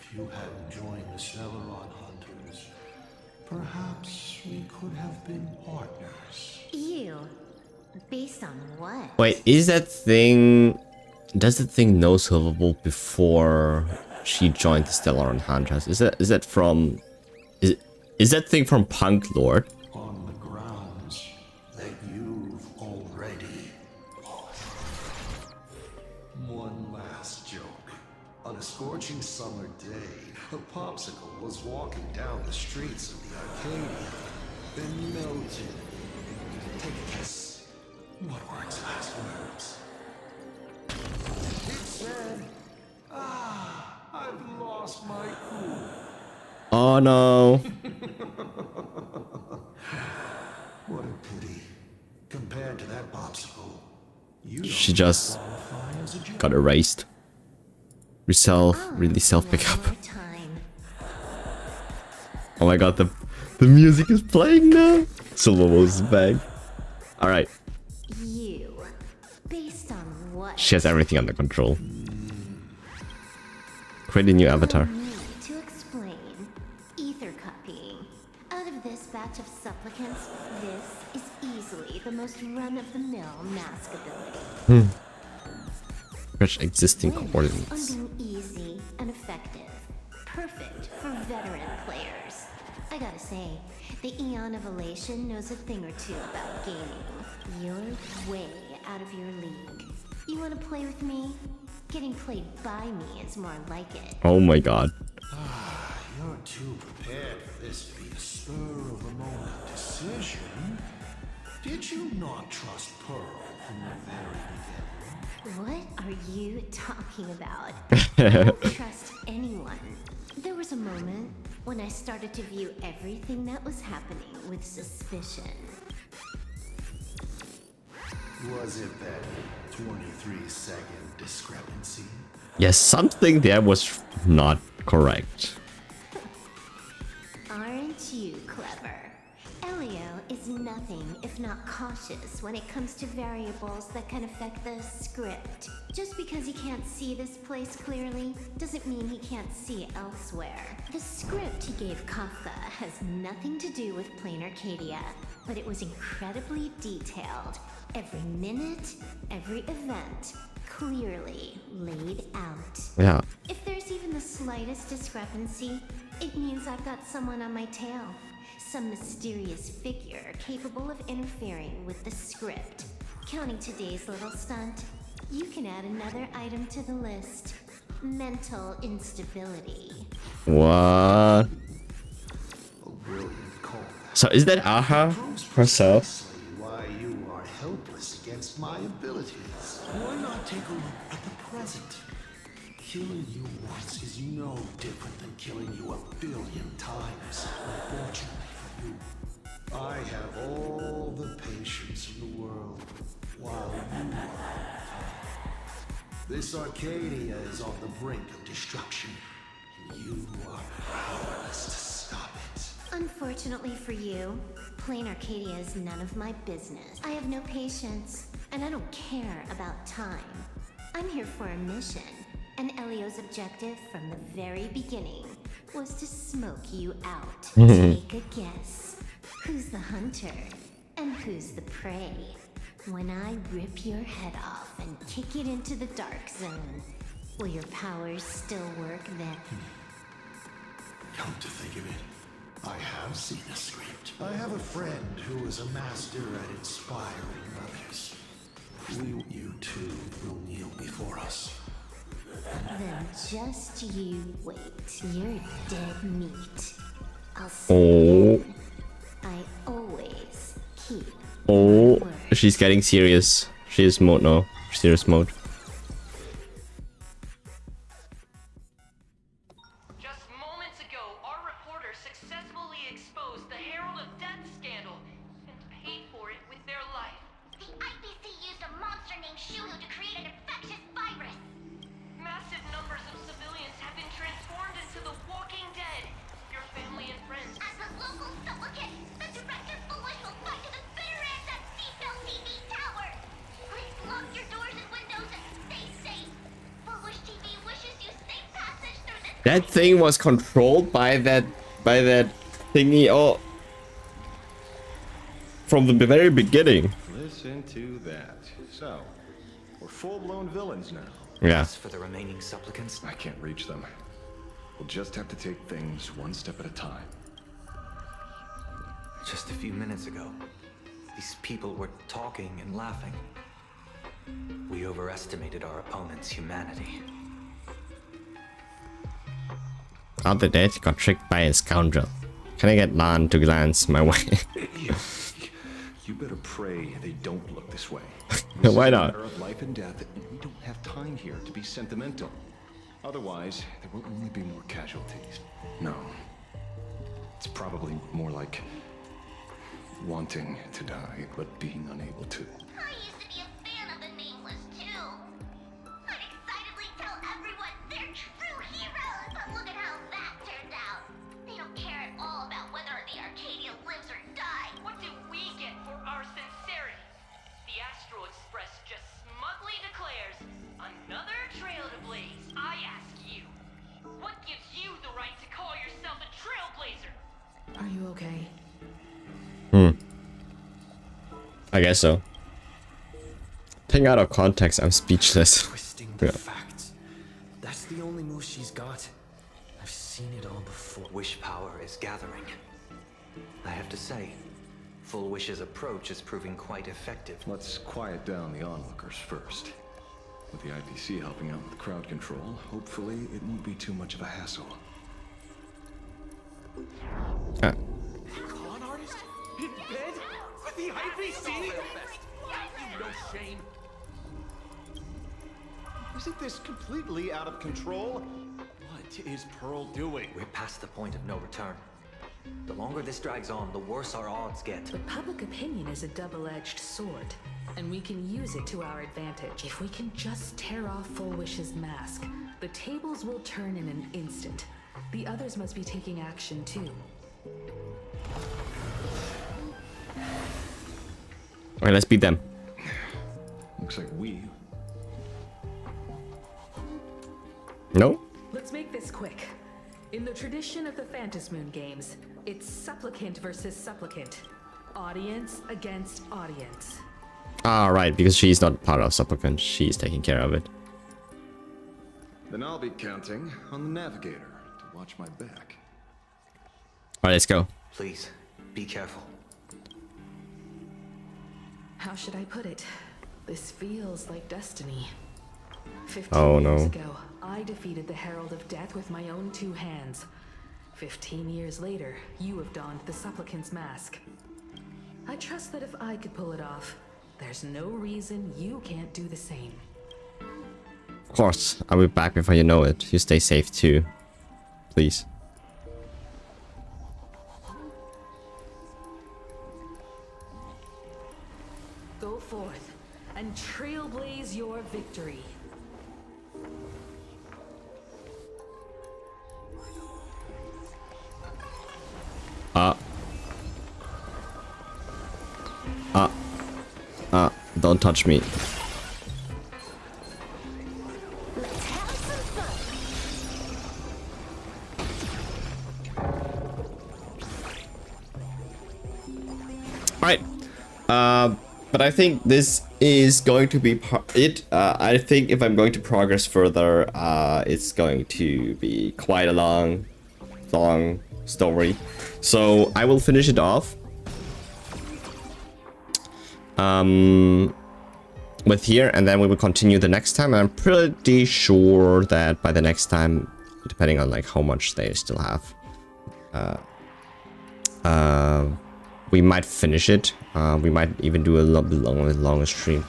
Speaker 18: If you hadn't joined the Stellaron Hunters, perhaps we could have been partners.
Speaker 14: You? Based on what?
Speaker 2: Wait, is that thing... Does that thing know Silverbolt before she joined the Stellaron Hunters? Is that from... Is that thing from Punk Lord?
Speaker 18: On the grounds that you've already lost. One last joke. On a scorching summer day, a popsicle was walking down the streets of the Arcadia, then melted. Take a guess. What were its last words? It said, I've lost my cool.
Speaker 2: Oh no.
Speaker 18: What a pity. Compared to that popsicle, you
Speaker 2: She just got erased. Really self pick up. Oh my god, the music is playing now. Silverbolt is back. Alright.
Speaker 14: You? Based on what?
Speaker 2: She has everything under control. Create a new avatar.
Speaker 14: Allow me to explain. Ether copying. Out of this batch of supplicants, This is easily the most run-of-the-mill mask ability.
Speaker 2: Which existing
Speaker 14: Wins
Speaker 2: coordinates.
Speaker 14: on being easy and effective. Perfect for veteran players. I gotta say, the Eon of Elation knows a thing or two about gaming. You're way out of your league. You wanna play with me? Getting played by me is more like it.
Speaker 2: Oh my god.
Speaker 18: You're too prepared for this to be a spur of the moment decision. Did you not trust Pearl from the very beginning?
Speaker 14: What are you talking about? I don't trust anyone. There was a moment when I started to view everything that was happening with suspicion.
Speaker 18: Was it that 23-second discrepancy?
Speaker 2: Yes, something there was not correct.
Speaker 14: Aren't you clever? Elio is nothing if not cautious when it comes to variables that can affect the script. Just because he can't see this place clearly doesn't mean he can't see elsewhere. The script he gave Kafka has nothing to do with Plain Arcadia, but it was incredibly detailed. Every minute, every event, clearly laid out.
Speaker 2: Yeah.
Speaker 14: If there's even the slightest discrepancy, it means I've got someone on my tail. Some mysterious figure capable of interfering with the script. Counting today's little stunt, you can add another item to the list. Mental instability.
Speaker 2: What? So is that Aha herself?
Speaker 18: Why you are helpless against my abilities. Why not take a look at the present? Killing you once is no different than killing you 1,000,000,000 times. Unfortunately for you, I have all the patience in the world, while you are. This Arcadia is on the brink of destruction, and you are powerless to stop it.
Speaker 14: Unfortunately for you, Plain Arcadia is none of my business. I have no patience, and I don't care about time. I'm here for a mission, and Elio's objective from the very beginning was to smoke you out. Take a guess. Who's the hunter, and who's the prey? When I rip your head off and kick it into the dark zone, will your powers still work then?
Speaker 18: Come to think of it, I have seen a script. I have a friend who is a master at inspiring others. You two will kneel before us.
Speaker 14: Then just you wait. You're dead meat. I'll see. I always keep.
Speaker 2: Oh, she's getting serious. She is mode now. Serious mode.
Speaker 8: Just moments ago, our reporter successfully exposed the Herald of Death scandal and paid for it with their life.
Speaker 15: The IPC used a monster named Shulu to create an infectious virus.
Speaker 8: Massive numbers of civilians have been transformed into the Walking Dead. Your family and friends.
Speaker 15: As a local supplicant, the director Foolish will fight to the bitter end at Seatbelt TV Tower. Please lock your doors and windows and stay safe. Foolish TV wishes you safe passage through this.
Speaker 2: That thing was controlled by that thingy. Oh, from the very beginning.
Speaker 6: Listen to that. So, we're full-blown villains now.
Speaker 2: Yeah.
Speaker 7: As for the remaining supplicants,
Speaker 6: I can't reach them. We'll just have to take things one step at a time.
Speaker 7: just a few minutes ago, these people were talking and laughing. We overestimated our opponent's humanity.
Speaker 2: Other dead got tricked by a scoundrel. Can I get Lan to glance my way?
Speaker 6: You better pray they don't look this way.
Speaker 2: Why not?
Speaker 6: This is a matter of life and death, and we don't have time here to be sentimental. Otherwise, there will only be more casualties. No. It's probably more like wanting to die, but being unable to.
Speaker 15: I used to be a fan of the Nameless, too. I'd excitedly tell everyone they're true heroes, but look at how that turned out. They don't care at all about whether the Arcadia lives or dies.
Speaker 8: What do we get for our sincerity? The Astral Express just smugly declares, another trail to blaze. I ask you, what gives you the right to call yourself a trailblazer?
Speaker 4: Are you okay?
Speaker 2: I guess so. Taking out of context, I'm speechless.
Speaker 3: Twisting the facts. That's the only move she's got. I've seen it all before.
Speaker 7: Wish power is gathering. I have to say, Full Wish's approach is proving quite effective.
Speaker 6: Let's quiet down the onlookers first. With the IPC helping out with crowd control, hopefully it won't be too much of a hassle.
Speaker 2: Ah.
Speaker 17: Con artist? In bed? With the IPC? You no shame.
Speaker 19: Isn't this completely out of control? What is Pearl doing?
Speaker 7: We're past the point of no return. The longer this drags on, the worse our odds get.
Speaker 4: But public opinion is a double-edged sword, and we can use it to our advantage. If we can just tear off Full Wish's mask, the tables will turn in an instant. The others must be taking action too.
Speaker 2: Alright, let's beat them.
Speaker 6: Looks like we...
Speaker 2: No?
Speaker 4: Let's make this quick. In the tradition of the Phantasmoon games, it's supplicant versus supplicant. Audience against audience.
Speaker 2: Ah, right, because she's not part of Supplicant. She's taking care of it.
Speaker 6: Then I'll be counting on the navigator to watch my back.
Speaker 2: Alright, let's go.
Speaker 7: Please, be careful.
Speaker 4: How should I put it? This feels like destiny. 15
Speaker 2: Oh,
Speaker 4: years
Speaker 2: no.
Speaker 4: ago, I defeated the Herald of Death with my own 2 hands. 15 years later, you have donned the Supplicant's mask. I trust that if I could pull it off, there's no reason you can't do the same.
Speaker 2: Of course, I'll be back before you know it. You stay safe too. Please.
Speaker 4: Go forth and trailblaze your victory.
Speaker 2: Don't touch me. Alright. But I think this is going to be it. I think if I'm going to progress further, it's going to be quite a long story. So I will finish it off. With here, and then we will continue the next time. I'm pretty sure that by the next time, depending on like how much they still have, we might finish it. We might even do a little bit longer stream.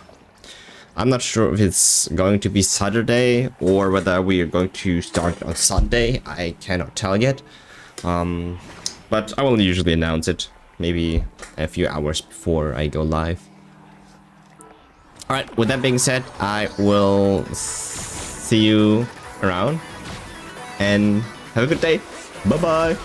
Speaker 2: I'm not sure if it's going to be Saturday or whether we are going to start on Sunday. I cannot tell yet. But I will usually announce it maybe a few hours before I go live. Alright, with that being said, I will see you around and have a good day. Bye bye.